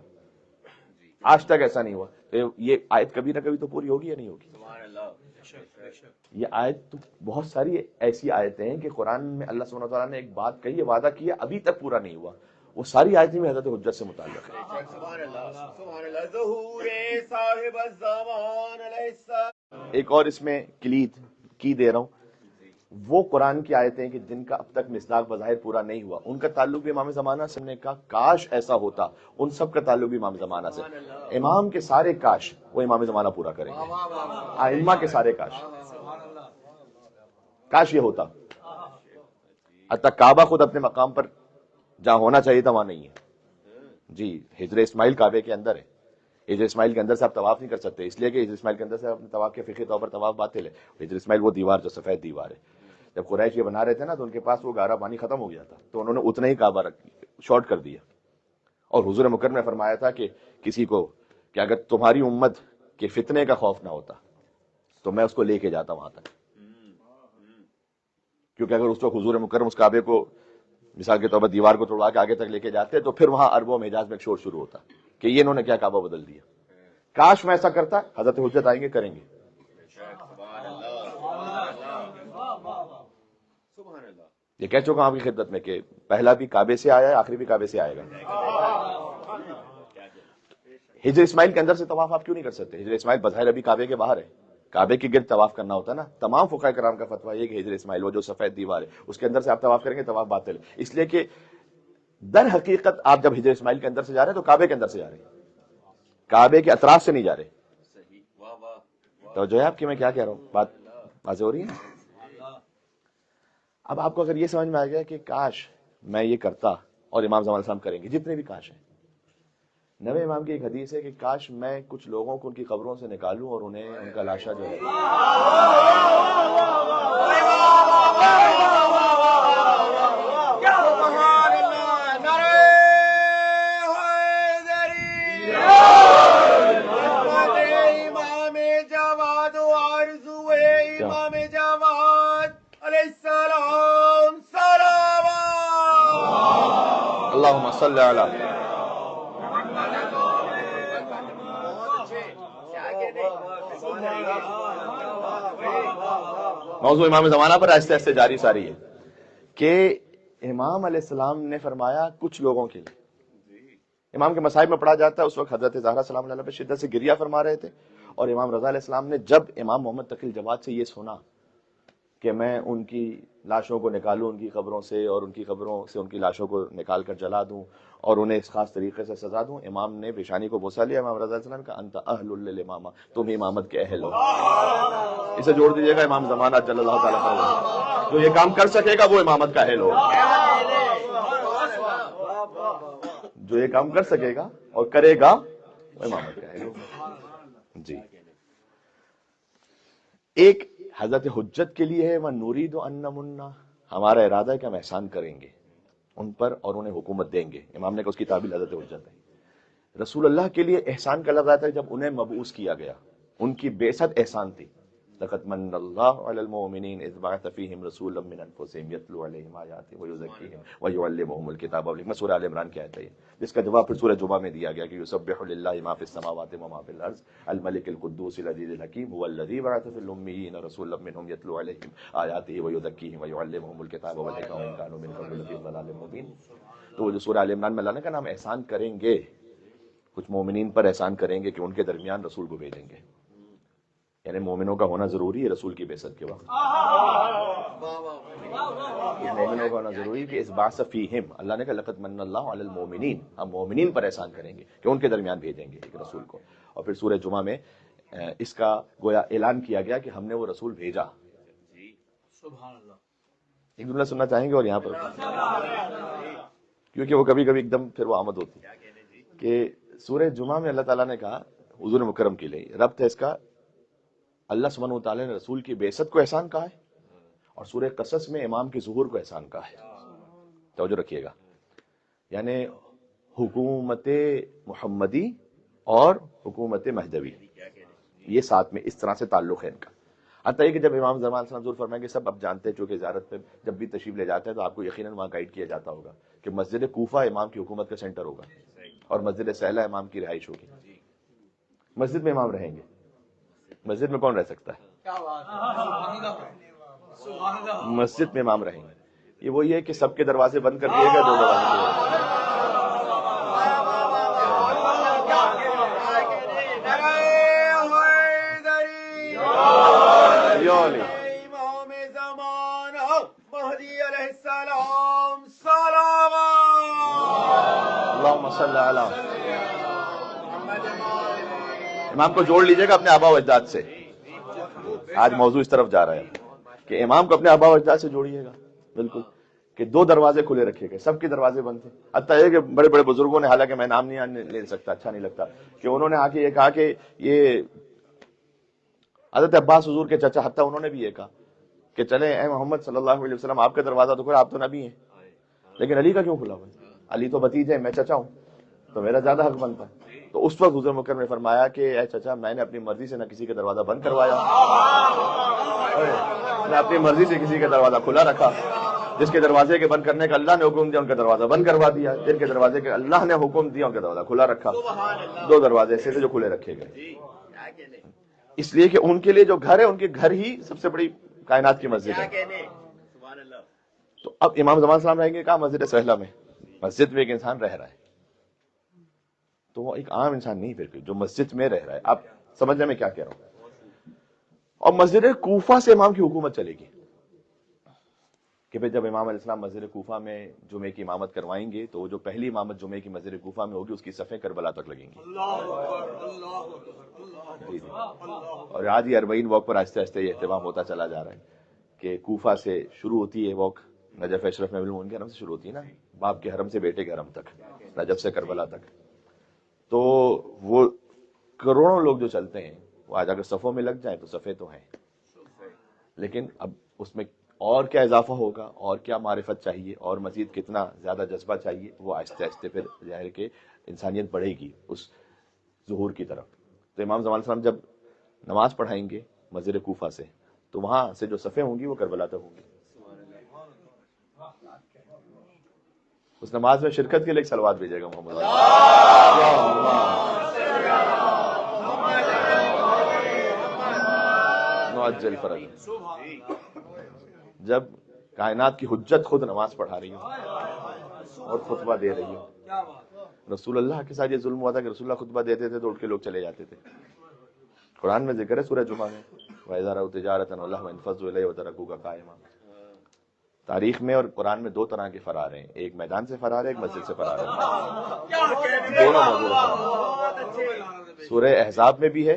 آج تک ایسا نہیں ہوا. تو یہ آیت کبھی نہ کبھی تو پوری ہوگی یا نہیں ہوگی؟ یہ آیت تو بہت ساری ایسی آیتیں ہیں کہ قرآن میں اللہ سبحانہ وتعالیٰ نے ایک بات کہی ہے، وعدہ کیا، ابھی تک پورا نہیں ہوا. وہ ساری آیتیں میں حضرت حجت سے متعلق ہے. ایک اور اس میں کلید کی دے رہا ہوں، وہ قرآن کی آیتیں کہ جن کا اب تک مصداق بظاہر پورا نہیں ہوا، ان کا تعلق بھی امام زمانہ سے. نے کہا کاش ایسا ہوتا، ان سب کا تعلق بھی امام زمانہ سے. امام کے سارے کاش وہ امام زمانہ پورا کریں گے، ائمہ کے سارے کاش یہ ہوتا. حتیٰ کعبہ خود اپنے مقام پر جہاں ہونا چاہیے تھا وہاں نہیں ہے. جی ہجر اسماعیل کعبے کے اندر ہے. ہجر اسماعیل کے اندر سے آپ طواف نہیں کر سکتے، اس لیے کہ ہجر اسماعیل کے اندر سے اپنے طواف کے فقہی طور پر طواف باطل ہے. ہجر اسماعیل وہ دیوار جو سفید دیوار ہے، جب قریش یہ بنا رہے تھے نا تو ان کے پاس وہ گارا پانی ختم ہو گیا تھا، تو انہوں نے اتنا ہی کعبہ شارٹ کر دیا. اور حضور مکرم نے فرمایا تھا کہ کسی کو کہ اگر تمہاری امت کے فتنے کا خوف نہ ہوتا تو میں اس کو لے کے جاتا وہاں تک، کیونکہ اگر اس وقت حضور مکرم اس کعبے کو مثال کے طور پر دیوار کو توڑوا کے آگے تک لے کے جاتے تو پھر وہاں عرب و حجاز میں ایک شور شروع ہوتا کہ یہ انہوں نے کیا کعبہ بدل دیا. کاش میں ایسا کرتا. حضرت حجت آئیں گے، کریں گے. یہ کہہ چکا ہوں آپ کی خدمت میں کہ پہلا بھی کعبے سے آیا ہے، آخری بھی کعبے سے آئے گا. ہجر اسماعیل کے اندر سے طواف آپ کیوں نہیں کر سکتے؟ ہجر اسماعیل بظاہر ابھی کعبے کے باہر ہے، کعبے کے گرد طواف کرنا ہوتا ہے نا. تمام فقہاء کرام کا فتویٰ یہ کہ ہجر اسماعیل وہ جو سفید دیوار ہے اس کے اندر سے آپ طواف کریں گے، طواف باطل ہے. اس لیے کہ در حقیقت آپ جب ہجر اسماعیل کے اندر سے جا رہے ہیں تو کعبے کے اندر سے جا رہے ہیں، کعبے کے اطراف سے نہیں جا رہے. تو جو ہے آپ کی میں کیا کہہ رہا ہوں، بات واضح ہو رہی ہے. اب آپ کو اگر یہ سمجھ میں آ گیا کہ کاش میں یہ کرتا اور امام زمان السلام کریں گے، جتنے بھی کاش ہیں. نوے امام کی ایک حدیث ہے کہ کاش میں کچھ لوگوں کو ان کی قبروں سے نکالوں اور انہیں ان کا لاشا جو ہے اللہم صلی علی موضوع امام زمانہ پر آہستہ آہستہ جاری ساری ہے کہ امام علیہ السلام نے فرمایا کچھ لوگوں کے لیے امام کے مصائب میں پڑھا جاتا ہے اس وقت حضرت زہرا سلام اللہ علیہ پہ شدت سے گریہ فرما رہے تھے، اور امام رضا علیہ السلام نے جب امام محمد تقی الجواد سے یہ سنا کہ میں ان کی لاشوں کو نکالوں ان کی قبروں سے، اور ان کی قبروں سے ان کی لاشوں کو نکال کر جلا دوں اور انہیں اس خاص طریقے سے سزا دوں، امام نے پیشانی کو بوسہ لیا، امام رضا علیہ السلام کا انت اہل للامامہ، تم امامت کے اہل ہو۔ اسے جوڑ دیجیے گا امام زمانہ جل اللہ تعالیٰ عنہ، جو یہ کام کر سکے گا وہ امامت کا اہل ہو، جو یہ کام کر سکے گا اور کرے گا وہ امامت کا اہل ہو۔ جی ایک حضرت حجت کے لیے ہے وَنُرِيدُ أَن نَّمُنَّ، ہمارا ارادہ ہے کہ ہم احسان کریں گے ان پر اور انہیں حکومت دیں گے، امام نے کہا اس کی تعبیر حضرت حجت ہے۔ رسول اللہ کے لیے احسان کا لفظ آتا ہے جب انہیں مبعوث کیا گیا، ان کی بعثت احسان تھی۔ لقد من اللہ علی المؤمنین اذ بعث فیہم رسولا من انفسہم یتلو علیہم آیاتہ ویزکیہم ویعلمہم الکتاب والحکمۃ، سورہ آل عمران کی آیت ہے جس کا جواب پھر سورہ جمعہ میں دیا گیا کہ یسبح للہ ما فی السماوات وما فی الارض الملک القدوس العزیز الحکیم هو الذی بعث فی الامیین رسولا منہم یتلو علیہم آیاتہ ویزکیہم ویعلمہم الکتاب والحکمۃ وان کانوا من قبل لفی ضلال مبین۔ تو وہ جو سورہ آل عمران میں اللہ نے کہا ہم احسان کریں گے، کچھ مومنین پر احسان کریں گے کہ ان کے درمیان رسول کو بھیجیں گے، یعنی مومنوں کا ہونا ضروری ہے رسول کی بعثت کے وقت، مومنوں کا ہونا ضروری ہے کہ اس بعث فیہم، اللہ نے کہا لقد من اللہ علی المؤمنین، ہم مومنین پر احسان کریں گے کہ ان کے درمیان بھیجیں گے ایک رسول کو۔ اور پھر سورہ جمعہ میں اس کا گویا اعلان کیا گیا کہ ہم نے وہ رسول بھیجا۔ ایک جملہ سننا چاہیں گے اور یہاں پر کیونکہ وہ کبھی کبھی ایک دم پھر وہ آمد ہوتی ہے کہ سورہ جمعہ میں اللہ تعالیٰ نے کہا حضور مکرم کے لیے ربط ہے اس کا، اللہ سبحانہ و تعالیٰ نے رسول کی بعثت کو احسان کہا ہے، اور سورہ قصص میں امام کے ظہور کو احسان کہا ہے۔ توجہ رکھیے گا، یعنی حکومت محمدی اور حکومت مہدوی یہ ساتھ میں اس طرح سے تعلق ہے ان کا۔ حتیٰ یہ کہ جب امام زمان صلی اللہ علیہ وسلم فرمائیں گے سب اب جانتے ہیں چونکہ زیارت پہ جب بھی تشریف لے جاتے ہیں تو آپ کو یقیناً وہاں گائیڈ کیا جاتا ہوگا کہ مسجد کوفہ امام کی حکومت کا سینٹر ہوگا اور مسجد سہلہ امام کی رہائش ہوگی۔ مسجد میں امام رہیں گے، مسجد میں کون رہ سکتا ہے؟ مسجد میں امام رہیں گے۔ یہ وہی ہے کہ سب کے دروازے بند کر دیے گئے، دو دروازے امام زمانہ مہدی علیہ السلام صلوات اللہم صلی علی امام کو جوڑ لیجئے گا اپنے آبا و اجداد سے۔ آج موضوع اس طرف جا رہا ہے کہ امام کو اپنے آبا و اجداد سے جوڑیے گا، بالکل، کہ دو دروازے کھلے رکھے گئے، سب کے دروازے بند تھے۔ حتیٰ یہ کہ بڑے بڑے بزرگوں نے، حالانکہ میں نام نہیں لے سکتا، اچھا نہیں لگتا، کہ انہوں نے آ کے یہ کہا کہ یہ حضرت عباس حضور کے چچا، حتیٰ انہوں نے بھی یہ کہا کہ چلیں اے محمد صلی اللہ علیہ وسلم آپ کا دروازہ تو کھلا، آپ تو نبی ہیں، لیکن علی کا کیوں کھلا ہوا ہے؟ علی تو بھتیجے ہیں، میں چچا ہوں تو میرا زیادہ حق بنتا ہے۔ تو اس وقت حضور مکرم نے فرمایا کہ اے چچا میں نے اپنی مرضی سے نہ کسی کا دروازہ بند کروایا، میں اپنی مرضی سے کسی کا دروازہ کھلا رکھا۔ جس کے دروازے کے بند کرنے کا اللہ نے حکم دیا ان کا دروازہ بند کروا دیا، جن کے دروازے کے اللہ نے حکم دیا ان کا دروازہ کھلا رکھا۔ دو دروازے ایسے تھے جو کھلے رکھے گئے، اس لیے کہ ان کے لیے جو گھر ہے ان کے گھر ہی سب سے بڑی کائنات کی مسجد ہے۔ تو اب امام زمان صلی اللہ علیہ وسلم رہیں گے کہاں؟ مسجد سہلہ میں۔ مسجد میں ایک انسان رہ رہا ہے تو وہ ایک عام انسان نہیں، پھر جو مسجد میں رہ رہا ہے، آپ سمجھنے میں کیا کہہ رہا ہوں۔ اور مسجد کوفہ سے امام کی حکومت چلے گی کہ پھر جب امام علیہ السلام مسجد کوفہ میں جمعے کی امامت کروائیں گے تو وہ جو پہلی امامت جمعے کی مسجد کوفہ میں ہوگی اس کی صفیں کربلا تک لگیں گی۔ جی جی، اور آج یہ 40 واک پر آہستہ آہستہ یہ اہتمام ہوتا چلا جا رہا ہے کہ کوفہ سے شروع ہوتی ہے واک، نجف اشرف نبی المؤمنین کے حرم سے شروع ہوتی ہے نا، باپ کے حرم سے بیٹے کے حرم تک، نجف سے کربلا تک۔ تو وہ کروڑوں لوگ جو چلتے ہیں وہ آج اگر صفوں میں لگ جائیں تو صفے تو ہیں، لیکن اب اس میں اور کیا اضافہ ہوگا اور کیا معرفت چاہیے اور مزید کتنا زیادہ جذبہ چاہیے، وہ آہستہ آہستہ پھر ظاہر کہ انسانیت بڑھے گی اس ظہور کی طرف۔ تو امام زمان صلی اللہ علیہ وسلم جب نماز پڑھائیں گے مسجد کوفہ سے تو وہاں سے جو صفیں ہوں گی وہ کربلا تک ہوں گی۔ اس نماز میں شرکت کے لیے ایک صلوات بھیجے گا محمد معجل فرج، جب کائنات کی حجت خود نماز پڑھا رہی ہو اور خطبہ دے رہی ہو رسول اللہ کے ساتھ یہ ظلم ہوا تھا کہ رسول اللہ خطبہ دیتے تھے تو اٹھ کے لوگ چلے جاتے تھے. قرآن میں ذکر ہے سورہ جمعہ میں وَإِذَا رَأَوْا تِجَارَةً وَلَهْوًا انفضوا إِلَيْهَا وَتَرَكُوكَ قَائِمًا. تاریخ میں اور قرآن میں دو طرح کے فرار ہیں, ایک میدان سے فرار ہے, ایک مسجد سے فرار ہے. دونوں موجود. سورہ احزاب میں بھی ہے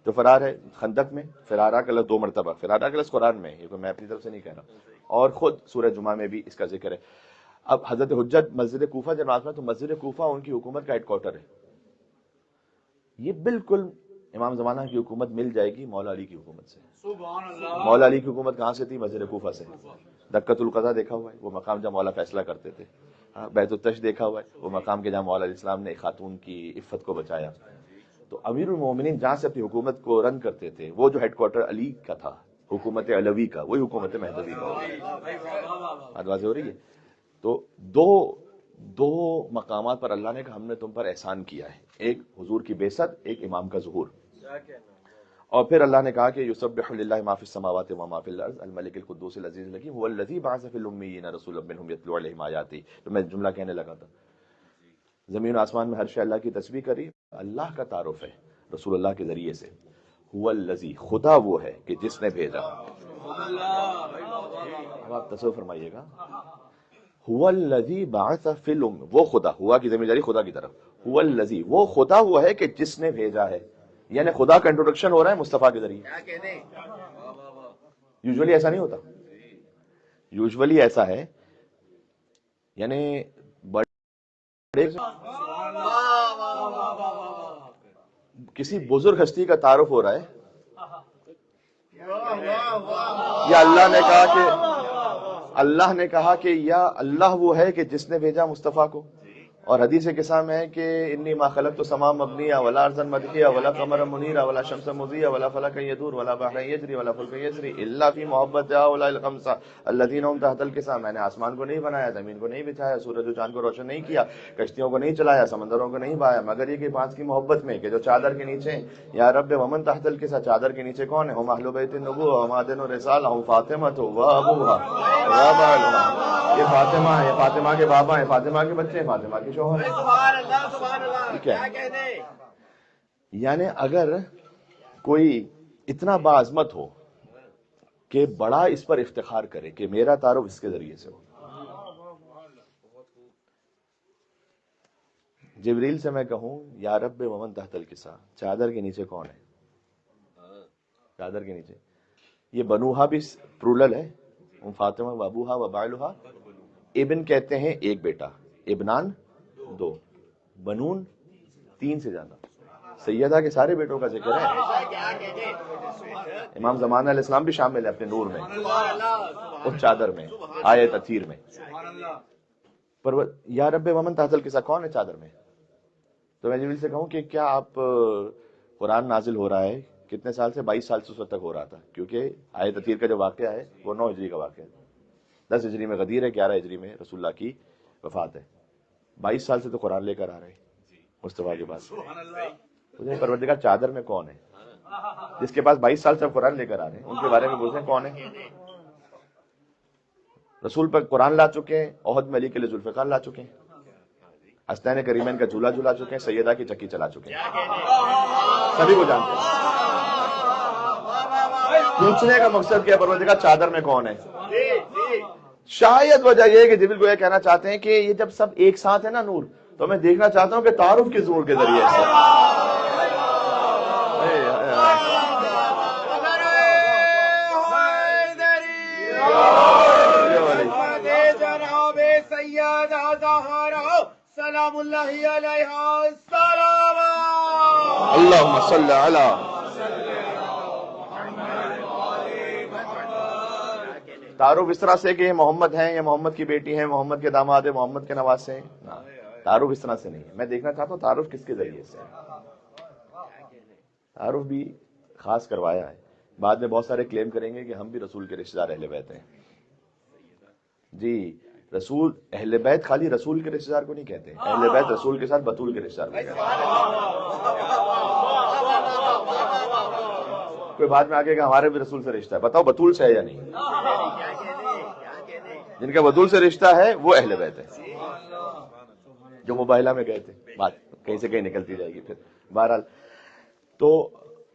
تو فرار ہے, خندق میں فرارہ کا لفظ 2 مرتبہ, فرارہ کا لفظ قرآن میں, یہ کوئی میں اپنی طرف سے نہیں کہہ رہا, اور خود سورہ جمعہ میں بھی اس کا ذکر ہے. اب حضرت حجت مسجد کوفہ جب نازل, تو مسجد کوفہ ان کی حکومت کا ہیڈ کوارٹر ہے. یہ بالکل امام زمانہ کی حکومت مل جائے گی مولا علی کی حکومت سے. مولا علی کی حکومت کہاں سے تھی؟ مسجد کوفہ سے. دکت القضا دیکھا ہوا ہے, وہ مقام جہاں مولا فیصلہ کرتے تھے. بیت التش دیکھا ہوا ہے, وہ مقام کے جہاں مولا علیہ السلام نے ایک خاتون کی عفت کو بچایا. تو امیر المومنین جہاں سے اپنی حکومت کو رن کرتے تھے, وہ جو ہیڈ کوارٹر علی کا تھا, حکومت علوی کا, وہی حکومت مہدوی کا. بات واضح ہو رہی ہے؟ تو دو مقامات پر اللہ نے کہا ہم نے تم پر احسان کیا ہے, ایک حضور کی بعثت, ایک امام کا ظہور. اور پھر اللہ نے کہا کہ یسبح للہ ما فی السماوات و ما فی الارض الملک القدوس العزیز الحکیم هو الذی بعث فی الامیین رسولا منهم یتلو علیہم آیاتہ. تو میں جملہ کہنے لگا تھا, زمین و آسمان میں ہر شے اللہ کی تسبیح کری, اللہ کا تعارف ہے رسول اللہ کے ذریعے سے. هو الذی, خدا وہ ہے کہ جس نے بھیجا. اب آپ تصور فرمائیے گا, هو الذی بعث فی الام, وہ خدا, ہوا کی ضمیر جاری خدا کی طرف, هو الذی, وہ خدا وہ ہے کہ جس نے بھیجا ہے. یعنی خدا کا انٹروڈکشن ہو رہا ہے مصطفیٰ کے ذریعے. یوزولی ایسا نہیں ہوتا, یوزولی ایسا ہے, یعنی بڑے کسی بزرگ ہستی کا تعارف ہو رہا ہے, یا اللہ نے کہا کہ یا اللہ وہ ہے کہ جس نے بھیجا مصطفیٰ کو. اور حدیث قسم ہے کہ انی ما خلقت السماء مبنیہ ولا ارضا مدحیہ ولا قمرا منیرا ولا شمس مضیہ ولا فلکا یدور ولا بحر یجری ولا فلک یجری الا فی محبت هؤلاء الخمسہ الذین هم تحت القصہ. میں نے آسمان کو نہیں بنایا, زمین کو نہیں بچھایا, سورج و چاند کو روشن نہیں کیا, کشتیوں کو نہیں چلایا, سمندروں کو نہیں بہایا, مگر یہ کہ 5 کی محبت میں کہ جو چادر کے نیچے ہیں. یا رب ومن تحت القصہ, چادر کے نیچے کون ہے؟ هم اہل بیت النبوہ ومعدن الرسالہ, هم فاطمہ و ابوها و بعلها. یہ فاطمہ ہے, فاطمہ کے بابا ہیں, فاطمہ کے بچے ہیں, فاطمہ کے شوہر ہیں. ٹھیک ہے, یعنی اگر کوئی اتنا باعظمت ہو کہ بڑا اس پر افتخار کرے کہ میرا تعارف اس کے ذریعے سے ہو. جبریل سے میں کہوں یا رب ومن تحت القصہ, چادر کے نیچے کون ہے؟ چادر کے نیچے یہ بنوہا بھی پرولل ہے, فاطمہ و ابوہا و بعلہا. ابن کہتے ہیں ایک بیٹا, ابنان 2, بنون 3 سے زیادہ. سیدہ کے سارے بیٹوں کا ذکر ہے. امام زمانہ علیہ السلام بھی شامل ہے اپنے نور میں, اس چادر میں, آیت اثیر میں. پر یا رب ومن تحت القصہ کون ہے چادر میں؟ تو میں جبریل سے کہوں کہ کیا آپ قرآن نازل ہو رہا ہے کتنے سال سے؟ 22 سال سے اس وقت تک ہو رہا تھا, کیونکہ آیت اثیر کا جو واقعہ ہے وہ 9 ہجری کا واقعہ ہے. 10 ہجری میں غدیر ہے, 11 ہجری میں رسول اللہ کی وفات ہے. 22 سال سے تو قرآن لے کر آ رہے ہیں مصطفیٰ کے پاس. پروردگار چادر میں کون ہے؟ جس کے پاس 22 سال سے قرآن لے کر آ رہے ہیں, ان کے بارے میں پوچھیں کون ہے؟ رسول پر قرآن لا چکے ہیں, عہد میں علی کے لیے ذوالفقار لا چکے ہیں, حسنین کریمین کا جھولا جھلا چکے ہیں, سیدہ کی چکی چلا چکے ہیں, سبھی کو جانتے ہیں. پوچھنے کا مقصد کیا, پروردگار چادر میں کون ہے؟ شاید وجہ یہ ہے کہ جبریل کو یہ کہنا چاہتے ہیں کہ یہ جب سب ایک ساتھ ہے نا نور, تو میں دیکھنا چاہتا ہوں کہ تعارف کس نور کے ذریعے سے. سلام اللہ علیہ السلام. اللہم صلی علی. تعارف اس طرح سے کہ یہ محمد ہیں, یہ محمد کی بیٹی ہیں, محمد کے داماد ہیں, محمد کے نواسے ہیں, تعارف اس طرح سے نہیں ہے. میں دیکھنا چاہتا ہوں تعارف کس کے ذریعے سے. تعارف بھی خاص کروایا ہے. بعد میں بہت سارے کلیم کریں گے کہ ہم بھی رسول کے رشتہ دار اہل بیت ہیں. جی, رسول اہل بیت خالی رسول کے رشتہ دار کو نہیں کہتے, اہل بیت رسول کے ساتھ بطول کے رشتہ دار کو کہتے ہیں. کوئی بعد میں آگے کہ ہمارے بھی رسول سے رشتہ ہے, بتاؤ بطول سے ہے یا نہیں؟ جن کا بطول سے رشتہ ہے وہ اہل بیت ہے. جو مباہلہ میں گئے تھے، بات کہیں سے کہیں نکلتی جائے گی پھر بہرحال. تو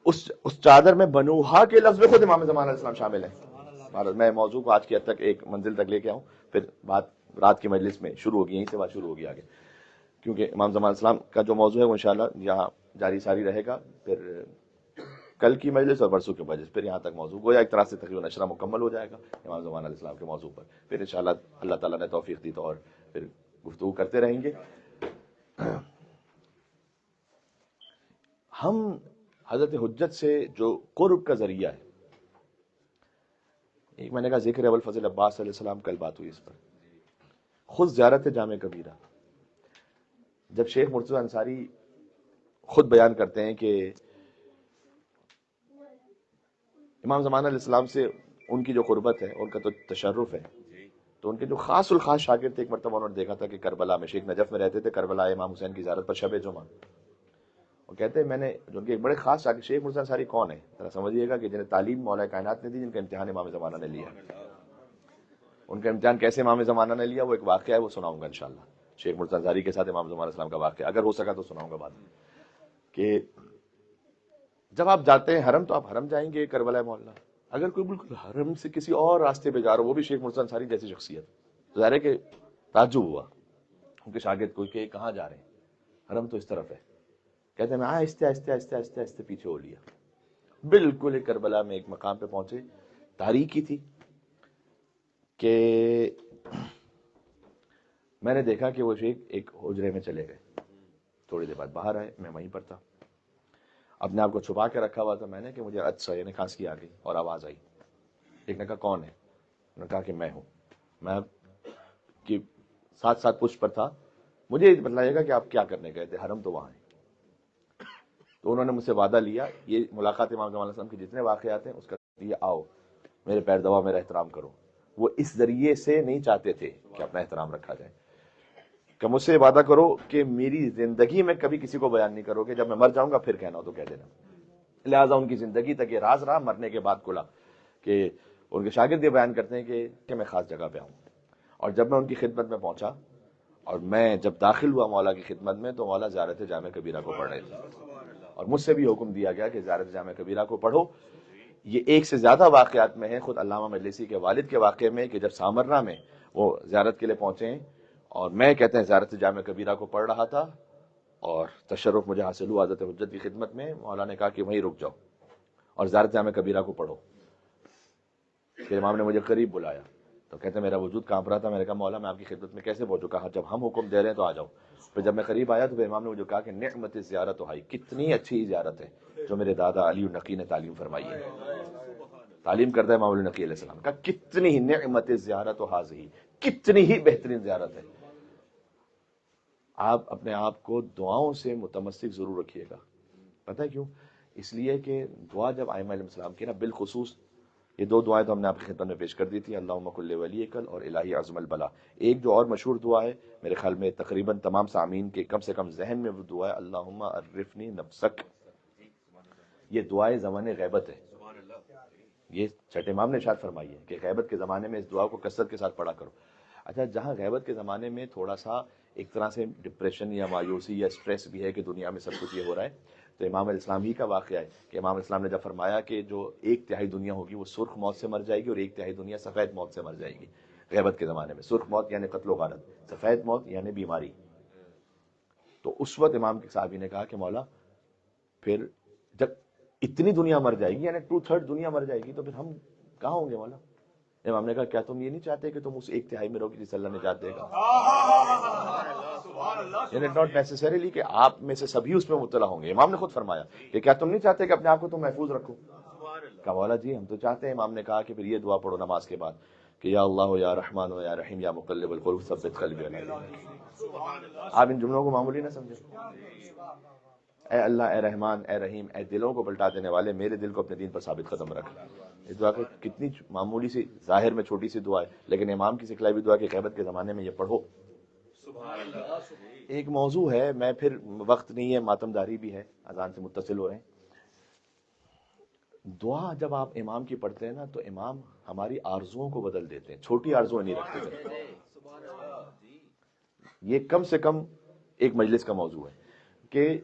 اس چادر میں بنوہا کے لفظ میں خود امام زمان علیہ السلام شامل ہیں. میں موضوع کو آج کی حد تک ایک منزل تک لے کے آؤں، پھر بات رات کی مجلس میں شروع ہوگی، یہیں سے بات شروع ہوگی آگے، کیونکہ امام زمان علیہ السلام کا جو موضوع ہے وہ انشاءاللہ یہاں جاری ساری رہے گا. پھر کل کی مجلس اور پرسوں کی مجلس، پھر یہاں تک موضوع گویا ایک طرح سے تقریباً اشرا مکمل ہو جائے گا امام زمان علیہ السلام کے موضوع پر. پھر انشاءاللہ اللہ تعالیٰ نے توفیق دی تو اور پھر گفتگو کرتے رہیں گے. ہم حضرت حجت سے جو قرب کا ذریعہ ہے، ایک میں نے کہا ذکر ابو الفضل عباس علیہ السلام، کل بات ہوئی اس پر. خود زیارت جامع کبیرہ، جب شیخ مرتضی انصاری خود بیان کرتے ہیں کہ امام زمان علیہ السلام سے ان کی جو قربت ہے، ان کا تو تشرف ہے، تو ان کے جو خاص الخاص شاگرد تھے، ایک مرتبہ انہوں نے دیکھا تھا کہ کربلا میں، شیخ نجف میں رہتے تھے، کربلا امام حسین کی زیارت پر شب جمعہ، اور کہتے ہیں میں نے جو ان کے ایک بڑے خاص شاگرد، شیخ مرتضی انصاری کون ہے ذرا سمجھیے گا، کہ جنہیں تعلیم مولا کائنات نے دی، جن کا امتحان امام زمانہ نے لیا. ان کا امتحان کیسے امام زمانہ نے لیا، وہ ایک واقعہ ہے، وہ سناؤں گا انشاءاللہ. شیخ مرتضی انصاری کے ساتھ امام زمان علیہ السلام کا واقعہ اگر ہو سکا تو سناؤں گا بعد میں. کہ جب آپ جاتے ہیں حرم، تو آپ حرم جائیں گے کربلا محلہ، اگر کوئی بالکل حرم سے کسی اور راستے پہ جا رہا ہو، وہ بھی شیخ مرتضی انصاری جیسی شخصیت، تو ظاہر ہے کہ تعجب ہوا ان کے شاگرد کو کہ کہاں جا رہے ہیں، حرم تو اس طرف ہے. کہتے ہیں میں آہستہ آہستہ آہستہ آہستہ آہستہ پیچھے ہو لیا، بالکل ایک کربلا میں ایک مقام پہ پہنچے، تاریکی تھی، کہ میں نے دیکھا کہ وہ شیخ ایک حجرے میں چلے گئے. تھوڑی دیر بعد باہر آئے، میں وہیں پر تھا، اپنے آپ کو چھپا کے رکھا ہوا تھا میں نے، کہ مجھے اچھا یعنی کھانسی آ گئی اور آواز آئی. ایک نے کہا کون ہے، انہوں نے کہا کہ میں ہوں. میں کہ ساتھ ساتھ پشت پر تھا، مجھے یہ بتلائیے گا کہ آپ کیا کرنے گئے تھے، حرم تو وہاں ہے. تو انہوں نے مجھ سے وعدہ لیا، یہ ملاقات امام زمان علیہ السلام کے جتنے واقعات ہیں اس کا یہ آؤ میرے پیر دباؤ، میرا احترام کرو. وہ اس ذریعے سے نہیں چاہتے تھے کہ اپنا احترام رکھا جائے، کہ مجھ سے وعدہ کرو کہ میری زندگی میں کبھی کسی کو بیان نہیں کرو، کہ جب میں مر جاؤں گا پھر کہنا ہو تو کہہ دینا. لہٰذا ان کی زندگی تک یہ راز رہا، مرنے کے بعد کھلا، کہ ان کے شاگرد یہ بیان کرتے ہیں کہ میں خاص جگہ پہ آؤں. اور جب میں ان کی خدمت میں پہنچا، اور میں جب داخل ہوا مولا کی خدمت میں، تو مولا زیارت جامع کبیرہ کو پڑھ رہے تھے، اور مجھ سے بھی حکم دیا گیا کہ زیارت جامع کبیرہ کو پڑھو. یہ ایک سے زیادہ واقعات میں ہے، خود علامہ مجلسی کے والد کے واقعے میں، کہ جب سامرنا میں وہ زیارت کے لیے پہنچے ہیں، اور میں کہتے ہیں زیارت جامع کبیرہ کو پڑھ رہا تھا، اور تشرف مجھے حاصل ہوا حضرت حجت کی خدمت میں. مولا نے کہا کہ وہیں رک جاؤ اور زیارت جامع کبیرہ کو پڑھو. پھر امام نے مجھے قریب بلایا، تو کہتے ہیں میرا وجود کانپ رہا تھا. میں نے کہا مولا میں آپ کی خدمت میں کیسے پہنچوں، کہا جب ہم حکم دے رہے ہیں تو آ جاؤ. پھر جب میں قریب آیا تو پھر امام نے مجھے کہا کہ نعمت زیارت و ہائی، کتنی اچھی زیارت ہے جو میرے دادا علی النقی نے تعلیم فرمائی ہے. تعلیم کرتا ہے امام علی النقی علیہ السلام کا، کتنی ہی نعمت زیارت و حاضی، کتنی ہی بہترین زیارت ہے. آپ اپنے آپ کو دعاؤں سے متمسک ضرور رکھیے گا. پتہ ہے کیوں؟ اس لیے کہ دعا جب ائمہ علیہ السلام کی نا، بالخصوص یہ دو دعائیں تو ہم نے آپ کی خدمت میں پیش کر دی تھی، اللہم کل ولیکل اور الہی عظم البلا. ایک جو اور مشہور دعا ہے میرے خیال میں تقریباً تمام سامعین کے کم سے کم ذہن میں، وہ دعا ہے اللہم عرفنی نفسک. یہ دعائیں زمان غیبت ہے، یہ چھٹے امام نے ارشاد فرمائی ہے کہ غیبت کے زمانے میں اس دعا کو کثرت کے ساتھ پڑھا کرو. اچھا، جہاں غیبت کے زمانے میں تھوڑا سا ایک طرح سے ڈپریشن یا مایوسی یا سٹریس بھی ہے کہ دنیا میں سب کچھ یہ ہو رہا ہے، تو امام علیہ السلام ہی کا واقعہ ہے کہ امام علیہ السلام نے جب فرمایا کہ جو ایک تہائی دنیا ہوگی وہ سرخ موت سے مر جائے گی، اور ایک تہائی دنیا سفید موت سے مر جائے گی. غیبت کے زمانے میں سرخ موت یعنی قتل و غارت، سفید موت یعنی بیماری. تو اس وقت امام کے صحابی نے کہا کہ مولا پھر جب اتنی دنیا مر جائے گی، یعنی 2/3 دنیا مر جائے گی، تو پھر ہم کہاں ہوں گے مولا؟ امام نے کہا کیا تم یہ نہیں چاہتے کہ تم اس ایک تہائی میں رہو کہ جس اللہ نے نجات دے گا؟ یعنی ناٹ نیسیسریلی کہ آپ میں سے سبھی اس میں مبتلا ہوں گے. امام نے خود فرمایا کہ کیا تم نہیں چاہتے کہ اپنے آپ کو تم محفوظ رکھو؟ کہا مولا جی ہم تو چاہتے ہیں. امام نے کہا کہ پھر یہ دعا پڑھو نماز کے بعد کہ یا اللہ یا رحمان و یا رحیم یا مقلب القلوب ثبت قلبی علی دینک. آپ ان جملوں کو معمولی نہ سمجھیں. اے اللہ، اے رحمان، اے رحیم، اے دلوں کو پلٹا دینے والے، میرے دل کو اپنے دین پر ثابت قدم رکھ. اس دعا کو کتنی معمولی سی، ظاہر میں چھوٹی سی دعا ہے، لیکن امام کی سکھلائی ہوئی دعا کہ غیبت کے زمانے میں یہ پڑھو. ایک موضوع ہے، میں پھر وقت نہیں ہے، ماتم داری بھی ہے، اذان سے متصل ہو رہے ہیں. دعا جب آپ امام کی پڑھتے ہیں نا، تو امام ہماری آرزوؤں کو بدل دیتے ہیں، چھوٹی آرزویں نہیں رکھتے تھے. یہ کم سے کم ایک مجلس کا موضوع ہے کہ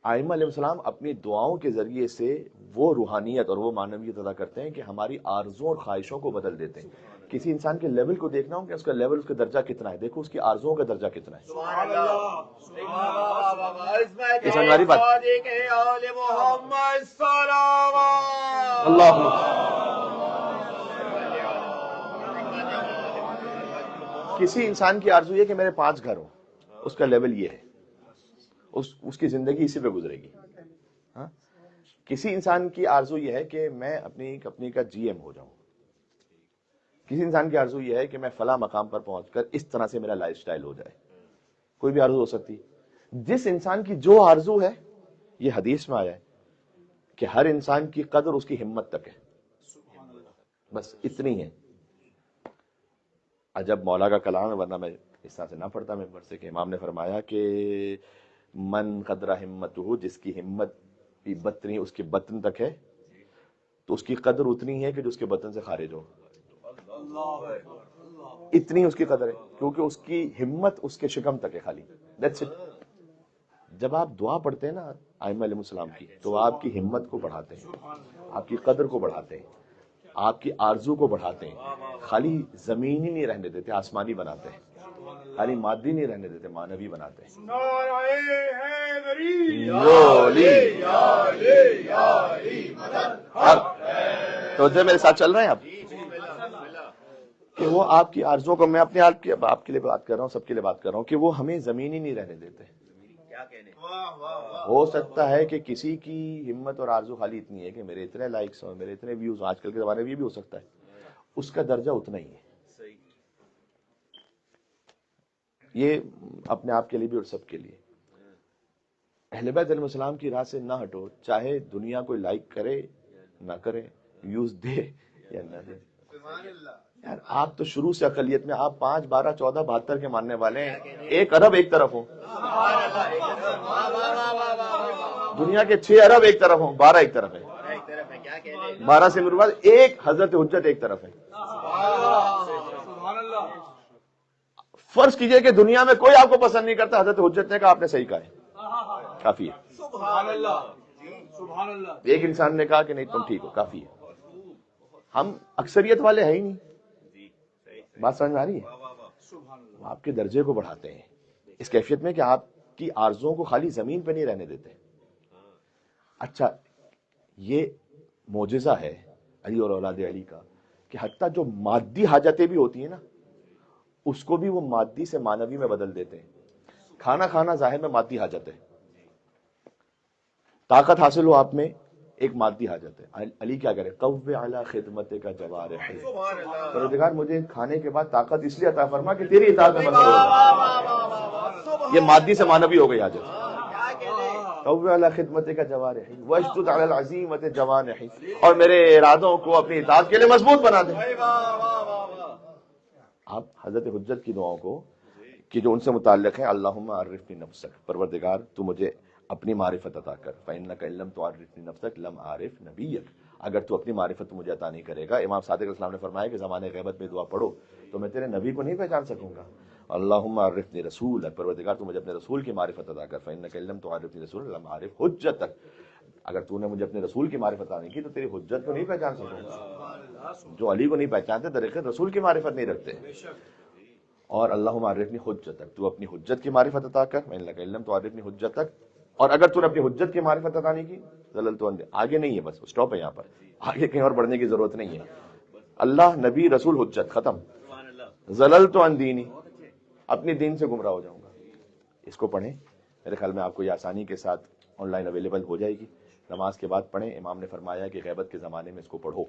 ائمہ علیہ السلام اپنی دعاؤں کے ذریعے سے وہ روحانیت اور وہ معنویت ادا کرتے ہیں کہ ہماری آرزوؤں اور خواہشوں کو بدل دیتے ہیں. کسی انسان کے لیول کو دیکھنا ہو کہ اس کا لیول، اس کا درجہ کتنا ہے، دیکھو اس کی آرزوؤں کا درجہ کتنا ہے. سبحان اللہ. یہ سمجھ ہماری بات. محمد صلوات اللہ کسی انسان کی آرزو یہ کہ میرے 5 گھر ہوں، اس کا لیول یہ ہے، اس کی زندگی اسی پہ گزرے گی. ہاں، کسی انسان کی آرزو یہ ہے کہ میں اپنی کمپنی کا جی ایم ہو جاؤں. کسی انسان کی آرزو یہ ہے کہ میں فلاں مقام پر پہنچ کر اس طرح سے میرا لائف سٹائل ہو جائے. کوئی بھی آرزو ہو سکتی. جس انسان کی جو آرزو ہے، یہ حدیث میں آیا ہے کہ ہر انسان کی قدر اس کی ہمت تک ہے. بس اتنی ہے. عجب مولا کا کلام ہے، ورنہ میں اس طرح سے نہ پڑھتا ممبر سے کہ امام نے فرمایا کہ من قدر ہمتہ، جس کی ہمت بھی بطنی اس کے بطن تک ہے تو اس کی قدر اتنی ہے کہ جو اس کے بطن سے خارج ہو. اتنی اس کی قدر ہے کیونکہ اس کی ہمت اس کے شکم تک ہے خالی. That's it. جب آپ دعا پڑھتے ہیں نا ائمہ علیہ السلام کی، تو آپ کی ہمت کو بڑھاتے ہیں، آپ کی قدر کو بڑھاتے ہیں، آپ کی آرزو کو بڑھاتے ہیں. خالی زمینی نہیں رہنے دیتے، آسمانی بناتے ہیں. خالی مادی نہیں رہنے دیتے، معنوی بناتے ہیں. تو جو میرے ساتھ چل رہے ہیں آپ کہ وہ آپ کی آرزو کو، میں اپنے آپ کے لیے بات کر رہا ہوں، سب کے لیے بات کر رہا ہوں کہ وہ ہمیں زمینی نہیں رہنے دیتے. ہو سکتا ہے کہ کسی کی ہمت اور آرزو خالی اتنی ہے کہ میرے اتنے لائکس ہوں، میرے اتنے ویوز. آج کل کے زمانے میں یہ بھی ہو سکتا ہے، اس کا درجہ اتنا ہی ہے. یہ اپنے آپ کے لیے بھی اور سب کے لیے. اہل بیت علیہ السلام کی راہ سے نہ ہٹو، چاہے دنیا کوئی لائک کرے نہ کرے، ویوز دے یا نہ دے. یار آپ تو شروع سے اقلیت میں، آپ 5 12 14 72 کے ماننے والے ہیں. 1 ارب ایک طرف ہوں، دنیا کے 6 ارب ایک طرف ہوں، 12 ایک طرف ہے. 12 سے مراد ایک حضرت حجت ایک طرف ہے. فرض کیجئے کہ دنیا میں کوئی آپ کو پسند نہیں کرتا، حضرت حجت نے کہا آپ نے صحیح کہا ہے، کافی ہے. ایک انسان نے کہا کہ نہیں تم ٹھیک ہو، کافی ہے. ہم اکثریت والے ہیں ہی نہیں. بات سمجھ میں آ رہی ہے؟ آپ کے درجے کو بڑھاتے ہیں اس کیفیت میں کہ آپ کی آرزوؤں کو خالی زمین پہ نہیں رہنے دیتے. اچھا، یہ معجزہ ہے علی اور اولاد علی کا کہ حتیٰ جو مادی حاجتیں بھی ہوتی ہیں نا، اس کو بھی وہ مادی سے معنوی میں بدل دیتے ہیں. کھانا کھانا ظاہر میں مادی حاجت ہے، طاقت حاصل ہو آپ میں، ایک مادی حاجت ہے. علی کیا کرے؟ قوّ علی خدمت کا جوارح، پروردگار مجھے کھانے کے بعد طاقت اس لیے عطا فرما کہ تیری اطاعت میں مصروف ہوں. یہ مادی سے معنوی ہو گئی حاجت. قوّ علی خدمت کا جوارح واشدد علی العزیمۃ جوانح، اور میرے ارادوں کو اپنی اطاعت کے لیے مضبوط بنا دے. آپ حضرت حجت کی دعاؤں کو کہ جو ان سے متعلق ہیں، اللہم عرفنی نفسک، پروردگار تو مجھے اپنی معرفت عطا کر. فإنک ان لم تعرفنی نفسک لم اعرف نبیک، اگر تو اپنی معرفت مجھے عطا نہیں کرے گا. امام صادق علیہ السلام نے فرمایا کہ زمانے غیبت میں دعا پڑھو تو میں تیرے نبی کو نہیں پہچان سکوں گا. اللہم عرفنی رسولک، پروردگار تو مجھے اپنے رسول کی معرفت عطا کر. فإنک ان لم تعرفنی رسول لم اعرف حجتک، اگر تو نے مجھے اپنے رسول کی معرفت عطا نہیں کی تو تیری حجت کو نہیں پہچان سکوں گا. جو علی کو نہیں پہچانتے طریقے رسول کی معرفت نہیں رکھتے. اور اللہم عرفنی حجتک، تو اپنی حجت کی معرفت عطا کر. فإنک ان لم تعرفنی حجتک، اور اگر تو نے اپنی حجت کی معرفت عطا نہیں کی، ضللت عن، آگے نہیں ہے، بس سٹاپ ہے یہاں پر، آگے کہیں اور بڑھنے کی ضرورت نہیں ہے. اللہ، نبی، رسول، حجت، ختم. ضللت عن دینی، اپنی دین سے گمراہ ہو جاؤں گا. اس کو پڑھیں، میرے خیال میں آپ کو یہ آسانی کے ساتھ آن لائن اویلیبل ہو جائے گی. نماز کے بعد پڑھیں. امام نے فرمایا کہ غیبت کے زمانے میں اس کو پڑھو.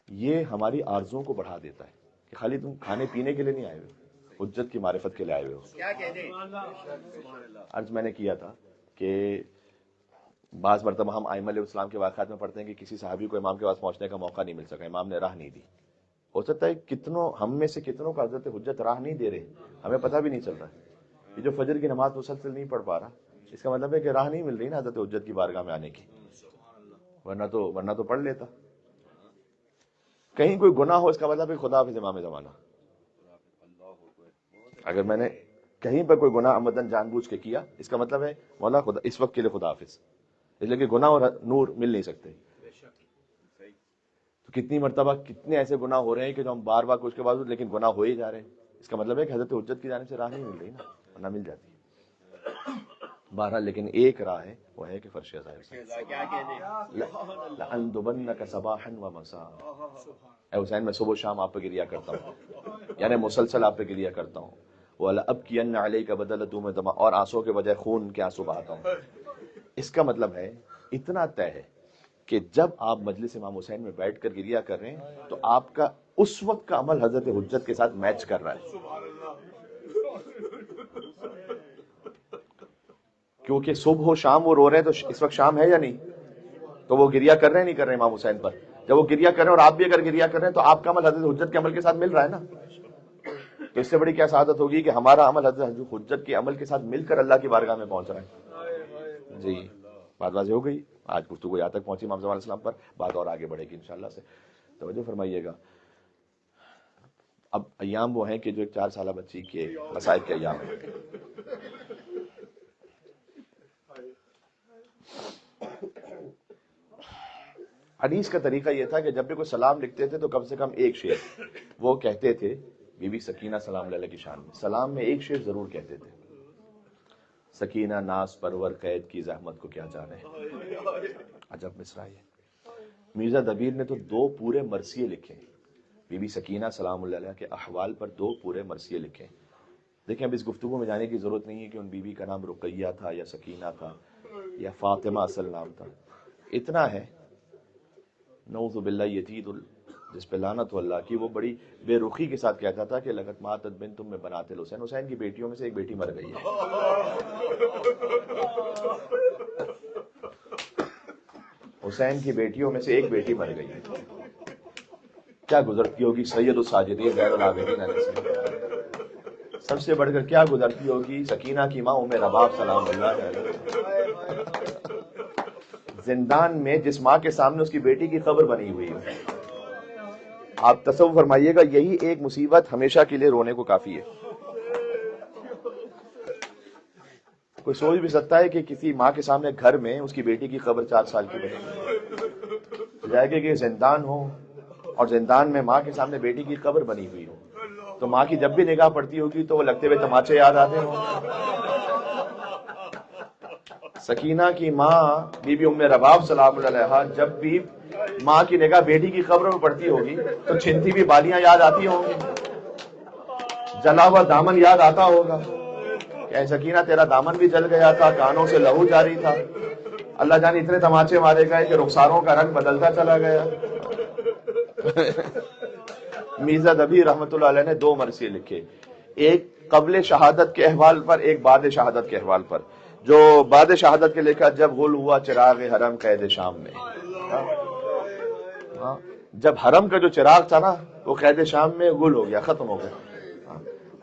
یہ ہماری آرزوؤں کو بڑھا دیتا ہے کہ خالی تم کھانے پینے کے لیے نہیں آئے ہوئے، حجت کی معرفت کے لیے آئے ہوئے ہو. عرض میں نے کیا تھا کہ بعض مرتبہ ہم ائمہ علیہ السلام کے واقعات میں پڑھتے ہیں کہ کسی صحابی کو امام کے پاس پہنچنے کا موقع نہیں مل سکا، امام نے راہ نہیں دی. ہو سکتا ہے کتنوں ہم میں سے کتنوں کا حضرت حجت راہ نہیں دے رہے، ہمیں پتہ بھی نہیں چل رہا. یہ جو فجر کی نماز مسلسل نہیں پڑھ پا رہا، اس کا مطلب ہے کہ راہ نہیں مل رہی نا حضرت حجت کی بارگاہ میں آنے کی. ورنہ تو پڑھ لیتا. کہیں کوئی گناہ ہو، اس کا مطلب ہے خدا حافظ امام زمانہ. اگر میں نے کہیں پر کوئی گناہ عمدن جان بوجھ کے کیا، اس کا مطلب ہے مولا خدا اس وقت کے لیے خدا حافظ، اس لیے کہ گناہ اور نور مل نہیں سکتے. تو کتنی مرتبہ کتنے ایسے گناہ ہو رہے ہیں کہ جو ہم بار بار کچھ کے باوجود لیکن گناہ ہو ہی جا رہے ہیں. اس کا مطلب ہے کہ حضرت حجت کی جانب سے راہ نہیں مل رہی نا، ورنہ مل جاتی. بہرحال لیکن ایک راہ ہے، وہ ہے کہ فرش ظاہر سے لَأَنْدُبَنَّكَ صَبَاحًا وَمَسَاءً. اے حسین میں صبح و شام آپ پہ گریا کرتا ہوں، یعنی مسلسل آپ پہ گریا کرتا ہوں. وَلَأَبْكِيَنَّ عَلَيْكَ بَدَلَ دُمِ دَمَا، اور آنسوں کے بجائے خون کے آنسو بہاتا ہوں. اس کا مطلب ہے اتنا طے ہے کہ جب آپ مجلس امام حسین میں بیٹھ کر گریا کر رہے ہیں تو آپ کا اس وقت کا عمل حضرت حجت کے ساتھ میچ کر رہا ہے، کیونکہ صبح و شام وہ رو رہے ہیں تو اس وقت شام ہے یا نہیں؟ تو وہ گریا کر رہے ہیں نہیں کر رہے ہیں امام حسین پر؟ جب وہ گریا کر رہے ہیں اور آپ بھی اگر گریا کر رہے ہیں تو آپ کا عمل حضرت حجت کے عمل کے ساتھ مل رہا ہے نا. تو اس سے بڑی کیا سعادت ہوگی کہ ہمارا عمل حضرت حجت کے عمل کے ساتھ مل کر اللہ کی بارگاہ میں پہنچ رہا ہے. جی بات واضح ہو گئی. آج گفتگو یہاں تک پہنچی امام زمان علیہ السلام پر، بات اور آگے بڑھے گی انشاءاللہ سے. توجہ فرمائیے گا. اب ایام وہ ہیں کہ جو ایک 4 سالہ بچی کے مسائل کے ایام ہیں. حدیث کا طریقہ یہ تھا کہ جب بھی کوئی سلام لکھتے تھے تو کم سے کم ایک شعر وہ کہتے تھے. بی بی سکینہ سلام علیہ کی شان میں سلام میں ایک شعر ضرور کہتے تھے. سکینہ ناز پرور قید کی زحمت کو کیا جانے. عجب مصرع ہے. مرزا دبیر نے تو 2 پورے مرثیے لکھے بی بی سکینہ سلام اللہ علیہ کے احوال پر. 2 پورے مرثیے لکھے. دیکھیں اب اس گفتگو میں جانے کی ضرورت نہیں ہے کہ ان بیوی کا نام رقیہ تھا یا سکینہ تھا یا فاطمہ اصل نام تھا. اتنا ہے نعوذ باللہ یزید جس پہ لعنت اللہ کی، وہ بڑی بے رخی کے ساتھ کہتا تھا کہ لقد ماتت بنت میں بنات الحسین. حسین کی بیٹیوں میں سے ایک بیٹی مر گئی ہے. حسین کی بیٹیوں میں سے ایک بیٹی مر گئی ہے. کیا گزرتی ہوگی سید الساجدین غیر العابدین علیہ السلام. سب سے بڑھ کر کیا گزرتی ہوگی سکینہ کی ماں ام رباب سلام اللہ علیہ. زندان میں جس ماں کے سامنے اس کی بیٹی کی قبر بنی ہوئی ہے. آپ تصور فرمائیے گا یہی ایک مصیبت ہمیشہ کے لیے رونے کو کافی ہے. کوئی سوچ بھی سکتا ہے کہ کسی ماں کے سامنے گھر میں اس کی بیٹی کی قبر 4 سال کی بنی جائے گی کہ زندان ہو اور زندان میں ماں کے سامنے بیٹی کی قبر بنی ہوئی ہو تو ماں کی جب بھی نگاہ پڑتی ہوگی تو وہ لگتے ہوئے تماچے یاد آتے ہوں. سکینہ کی ماں بی بی ام رباب سلام علیہ جب بھی ماں کی نگاہ بیٹی کی قبر میں پڑتی ہوگی تو چھنتی بھی بالیاں یاد آتی ہوں گی، جلا ہوا دامن یاد آتا ہوگا کہ اے سکینہ تیرا دامن بھی جل گیا تھا، کانوں سے لہو جاری تھا. اللہ جانے اتنے تماچے مارے گئے کہ رخساروں کا رنگ بدلتا چلا گیا. مرزا دبیر رحمۃ اللہ علیہ نے 2 مرثیے لکھے، ایک قبل شہادت کے احوال پر، ایک بعد شہادت کے احوال پر. جو بعد شہادت کے لکھا جب غل ہوا چراغ حرم قید شام میں. جب حرم کا جو چراغ تھا نا وہ قید شام میں غل ہو گیا، ختم ہو گیا.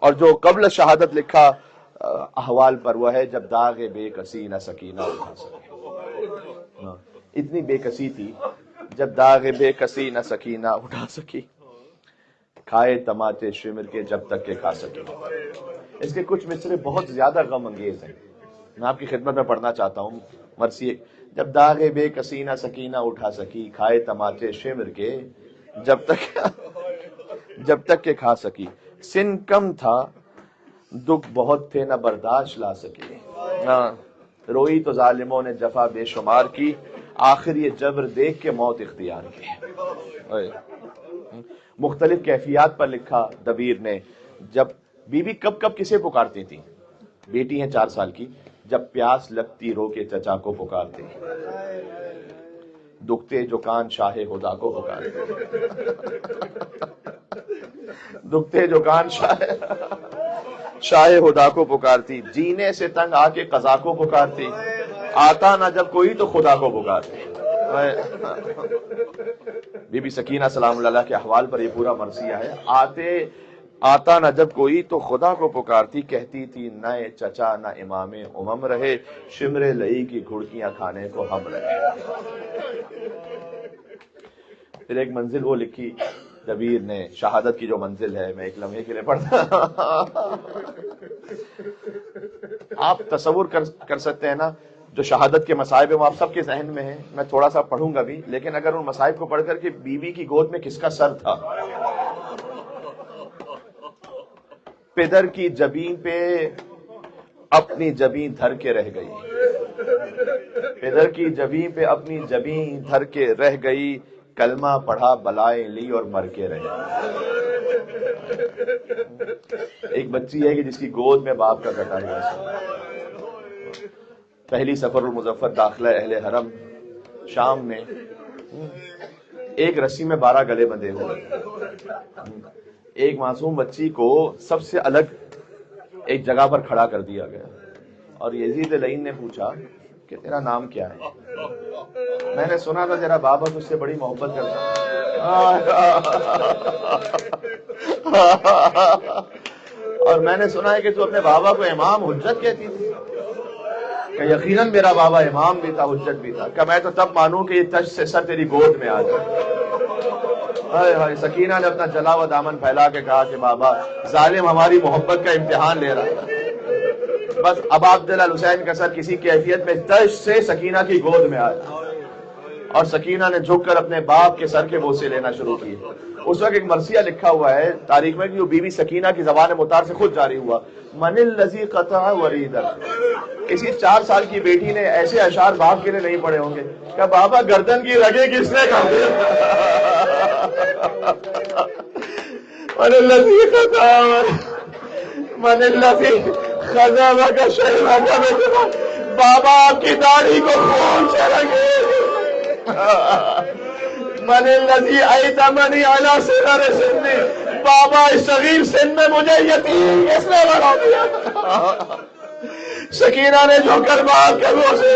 اور جو قبل شہادت لکھا احوال پر وہ ہے جب داغ بے کسی نہ سکینہ اٹھا سکے. اتنی بے کسی تھی جب داغ بے کسی نہ سکینہ اٹھا سکی، کھائے تماچے شمر کے جب تک کہ کھا سکی. اس کے کچھ مصرے بہت زیادہ غم انگیز ہیں، میں آپ کی خدمت میں پڑھنا چاہتا ہوں. مرثیے جب داغ بے کسی نہ سکینہ اٹھا سکی، کھائے تماچے شمر کے جب تک کہ کھا سکی. سن کم تھا دکھ بہت تھے نہ برداشت لا سکی. روئی تو ظالموں نے جفا بے شمار کی، آخر یہ جبر دیکھ کے موت اختیار کی. مختلف کیفیات پر لکھا دبیر نے. جب بی بی کب کسے پکارتی تھی؟ بیٹی ہیں 4 سال کی، جب پیاس لگتی رو کے چچا کو پکارتے، دکھتے جو کان شاہ خدا کو پکارتے، دکھتے جو کان شاہ خدا کو پکارتی. جینے سے تنگ آ کے قضا کو پکارتی، آتا نہ جب کوئی تو خدا کو پکارتی. بی بی سکینہ سلام اللہ کے احوال پر یہ پورا مرثیہ ہے. آتا نہ جب کوئی تو خدا کو پکارتی، کہتی تھی نہ چچا نہ امام امم رہے، شمر لئی کی گھڑکیاں کھانے کو ہم رہے. پھر ایک منزل وہ لکھی جبیر نے شہادت کی جو منزل ہے میں ایک لمحے کے لیے پڑھتا آپ تصور کر سکتے ہیں نا جو شہادت کے مصائب ہیں وہ آپ سب کے ذہن میں ہیں. میں تھوڑا سا پڑھوں گا بھی, لیکن اگر ان مصائب کو پڑھ کر کے بیوی کی گود میں کس کا سر تھا, پدر کی جبین پہ اپنی جبین دھر کے رہ گئی, پدر کی جبین پہ اپنی جبین دھر کے رہ گئی, کلمہ پڑھا بلائیں لی اور مر کے رہ گئی. ایک بچی ہے کہ جس کی گود میں باپ کا کٹا ہوا ہے. پہلی سفر المظفر داخلہ اہل حرم شام میں ایک رسی میں 12 گلے بندھے ہوئے. ایک معصوم بچی کو سب سے الگ ایک جگہ پر کھڑا کر دیا گیا اور یزید لعین نے پوچھا کہ تیرا نام کیا ہے؟ میں نے سنا تھا تیرا بابا تجھ سے بڑی محبت کرتا اور میں نے سنا ہے کہ تو اپنے بابا کو امام حجت کہتی تھی. کہ یقیناً میرا بابا امام بھی تھا, حجت بھی تھا. کہ میں تو تب مانوں کہ یہ تج سے سر تیری گود میں آ جائے. ہائے ہائے. سکینہ نے اپنا جلا ہوا دامن پھیلا کے کہا کہ بابا ظالم ہماری محبت کا امتحان لے رہا ہے. بس اب عبداللہ حسین کا سر کسی کیفیت میں تج سے سکینہ کی گود میں آیا اور سکینہ نے جھک کر اپنے باپ کے سر کے بوسے لینا شروع کیے. اس وقت ایک مرثیہ لکھا ہوا ہے تاریخ میں کہ جو بی بی سکینہ کی زبان مطہر سے خود جاری ہوا, من الذی قطع وریدا. کسی 4 سال کی بیٹی نے ایسے اشعار باپ کے لیے نہیں پڑھے ہوں گے کہ بابا گردن کی رگیں کس نے کاٹ دی. من الذی قطع من الذی خزا کا شہر کا بابا آپ کی داڑھی کو خون سے رنگے. من الذی ایتمنی علی صغر سنی. بابا اس صغیر سن میں مجھے یتیم کس نے بنا دیا. سکینہ نے جو کر باپ کے بوسے.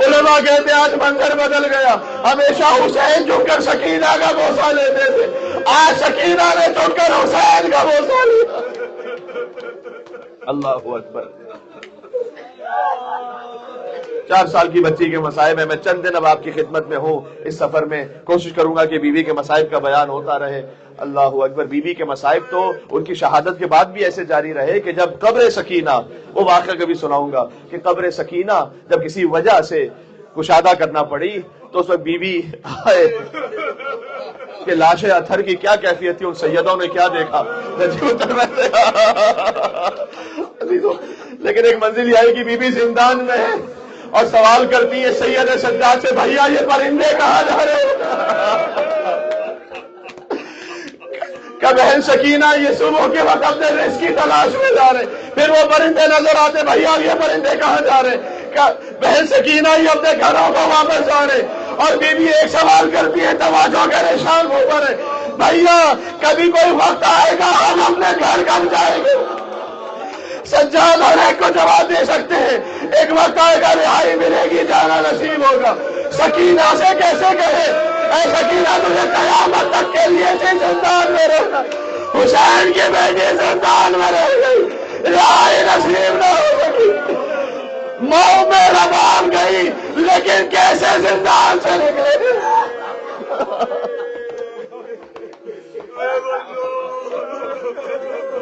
علماء کہتے ہیں آج منظر بدل گیا. ہمیشہ حسین جو کر سکینہ کا بوسہ لیتے تھے, آج سکینہ نے جو کر حسین کا بوسہ لیا. اللہ اکبر. 4 سال کی بچی کے مصائب ہیں. میں چند دن اب آپ کی خدمت میں ہوں. اس سفر میں کوشش کروں گا کہ بیوی کے مصائب کا بیان ہوتا رہے. اللہ اکبر. بیوی کے مصائب تو ان کی شہادت کے بعد بھی ایسے جاری رہے کہ جب قبر سکینہ, وہ واقعہ کبھی سناؤں گا کہ قبر سکینہ جب کسی وجہ سے کشادہ کرنا پڑی تو اس وقت بیوی کہ لاش اتھر کی کیا کیفیت تھی, ان سیدوں نے کیا دیکھا. لیکن ایک منزل یہ آئی کہ بیوی زندان میں ہے اور سوال کرتی ہے سید سجاد سے, بھیا یہ پرندے کہاں جا رہے ہیں؟ کہ بہن سکینہ یہ صبح کے وقت اپنے رزق کی تلاش میں جا رہے. پھر وہ پرندے نظر آتے, بھیا یہ پرندے کہاں جا رہے ہیں؟ کہ بہن سکینہ یہ اپنے گھروں کو واپس جا رہے. اور بیوی ایک سوال کرتی ہے, توجہ کرے شام کو کرے, بھیا کبھی کوئی وقت آئے گا ہم اپنے گھر کب جائیں گے؟ سجاد ہر ایک کو جواب دے سکتے ہیں, ایک وقت آئے گا رہائی ملے گی, جانا نصیب ہوگا. سکینہ سے کیسے کہے اے سکینہ تجھے قیامت تک کے لیے زندان میں رہنا, حسین کے بیٹے زندان میں رہ گئی, رہائی نصیب نہ ہو سکی, ماؤں میں ربان گئی, لیکن کیسے زندان سے نکلے.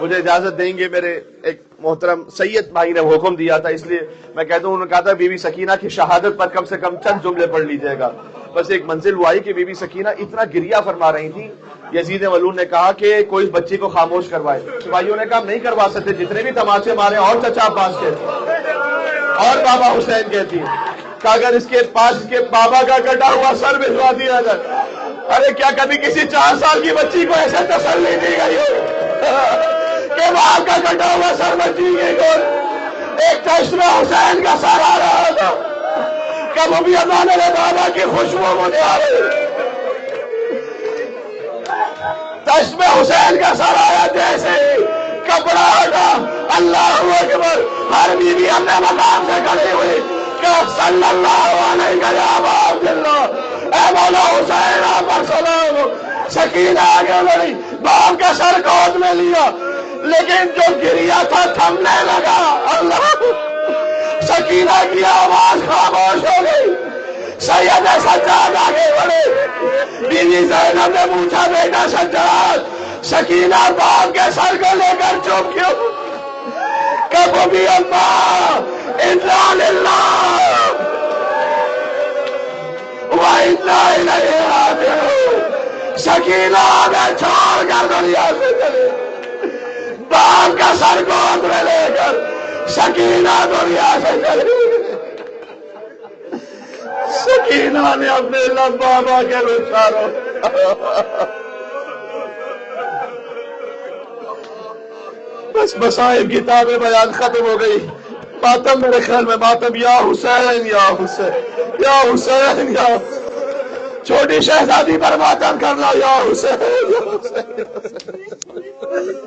مجھے اجازت دیں گے میرے ایک محترم سید بھائی نے حکم دیا تھا, اس لیے میں کہتا ہوں, انہوں نے کہا تھا بی بی سکینہ کی شہادت پر کم سے کم چند جملے پڑھ لیجئے گا. بس ایک منزل وہ آئی کہ بی بی سکینہ اتنا گریہ فرما رہی تھی. یزید ملعون نے کہا کہ کوئی اس بچی کو خاموش کروائے. سپاہیوں نے کہا نہیں کروا سکتے, جتنے بھی تماچے مارے اور چچا عباس کہتی اور بابا حسین کہتی کہ اگر اس کے پاس اس کے بابا کا کٹا ہوا سر بھجوا دیا جائے. ارے کیا کبھی کسی 4 سال کی بچی کو ایسے تسلی دی گئی ہو کہ باپ کا کٹا ہوا سر بچی کے گول ایک چشمہ حسین کا سر آ رہا تھا. کب بھی اللہ نے بابا کی خوشبو مجھے آ رہی, چشمہ حسین کا سر آیا جیسے ہی کپڑا ہٹا, اللہ اکبر, ہر بیوی اپنے مقام سے کھڑی ہوئی کہ صلی اللہ علیہ وسلم, اے مولا حسین آپ پر سلام. سکینہ آگے بڑھی, باپ کا سر گود میں لیا, لیکن جو گریا تھا تھمنے لگا. اللہ, سکینہ کی آواز خاموش ہو گئی. سید سجاد آگے بڑھے. بیوی زینب نے پوچھا بیٹا سجاد سکینہ باپ کے سر کو لے کر چپ کیوں؟ کب بھی اللہ انا للہ وَإِنَّا إِلَيْهِ رَاجِعُونَ. سکینہ نے چھوڑ کر دنیا سے چلے. باپ کا سر گود میں لے کر سکینہ دنیا سے چلی. سکینہ نے اپنے لب بابا کے رخساروں بس مصائب کتابیں بیان ختم ہو گئی. ماتم میرے خیال میں ماتم یا حسین یا حسین یا حسین یا چھوٹی شہزادی پر ماتم کرنا یا حسین یا حسین.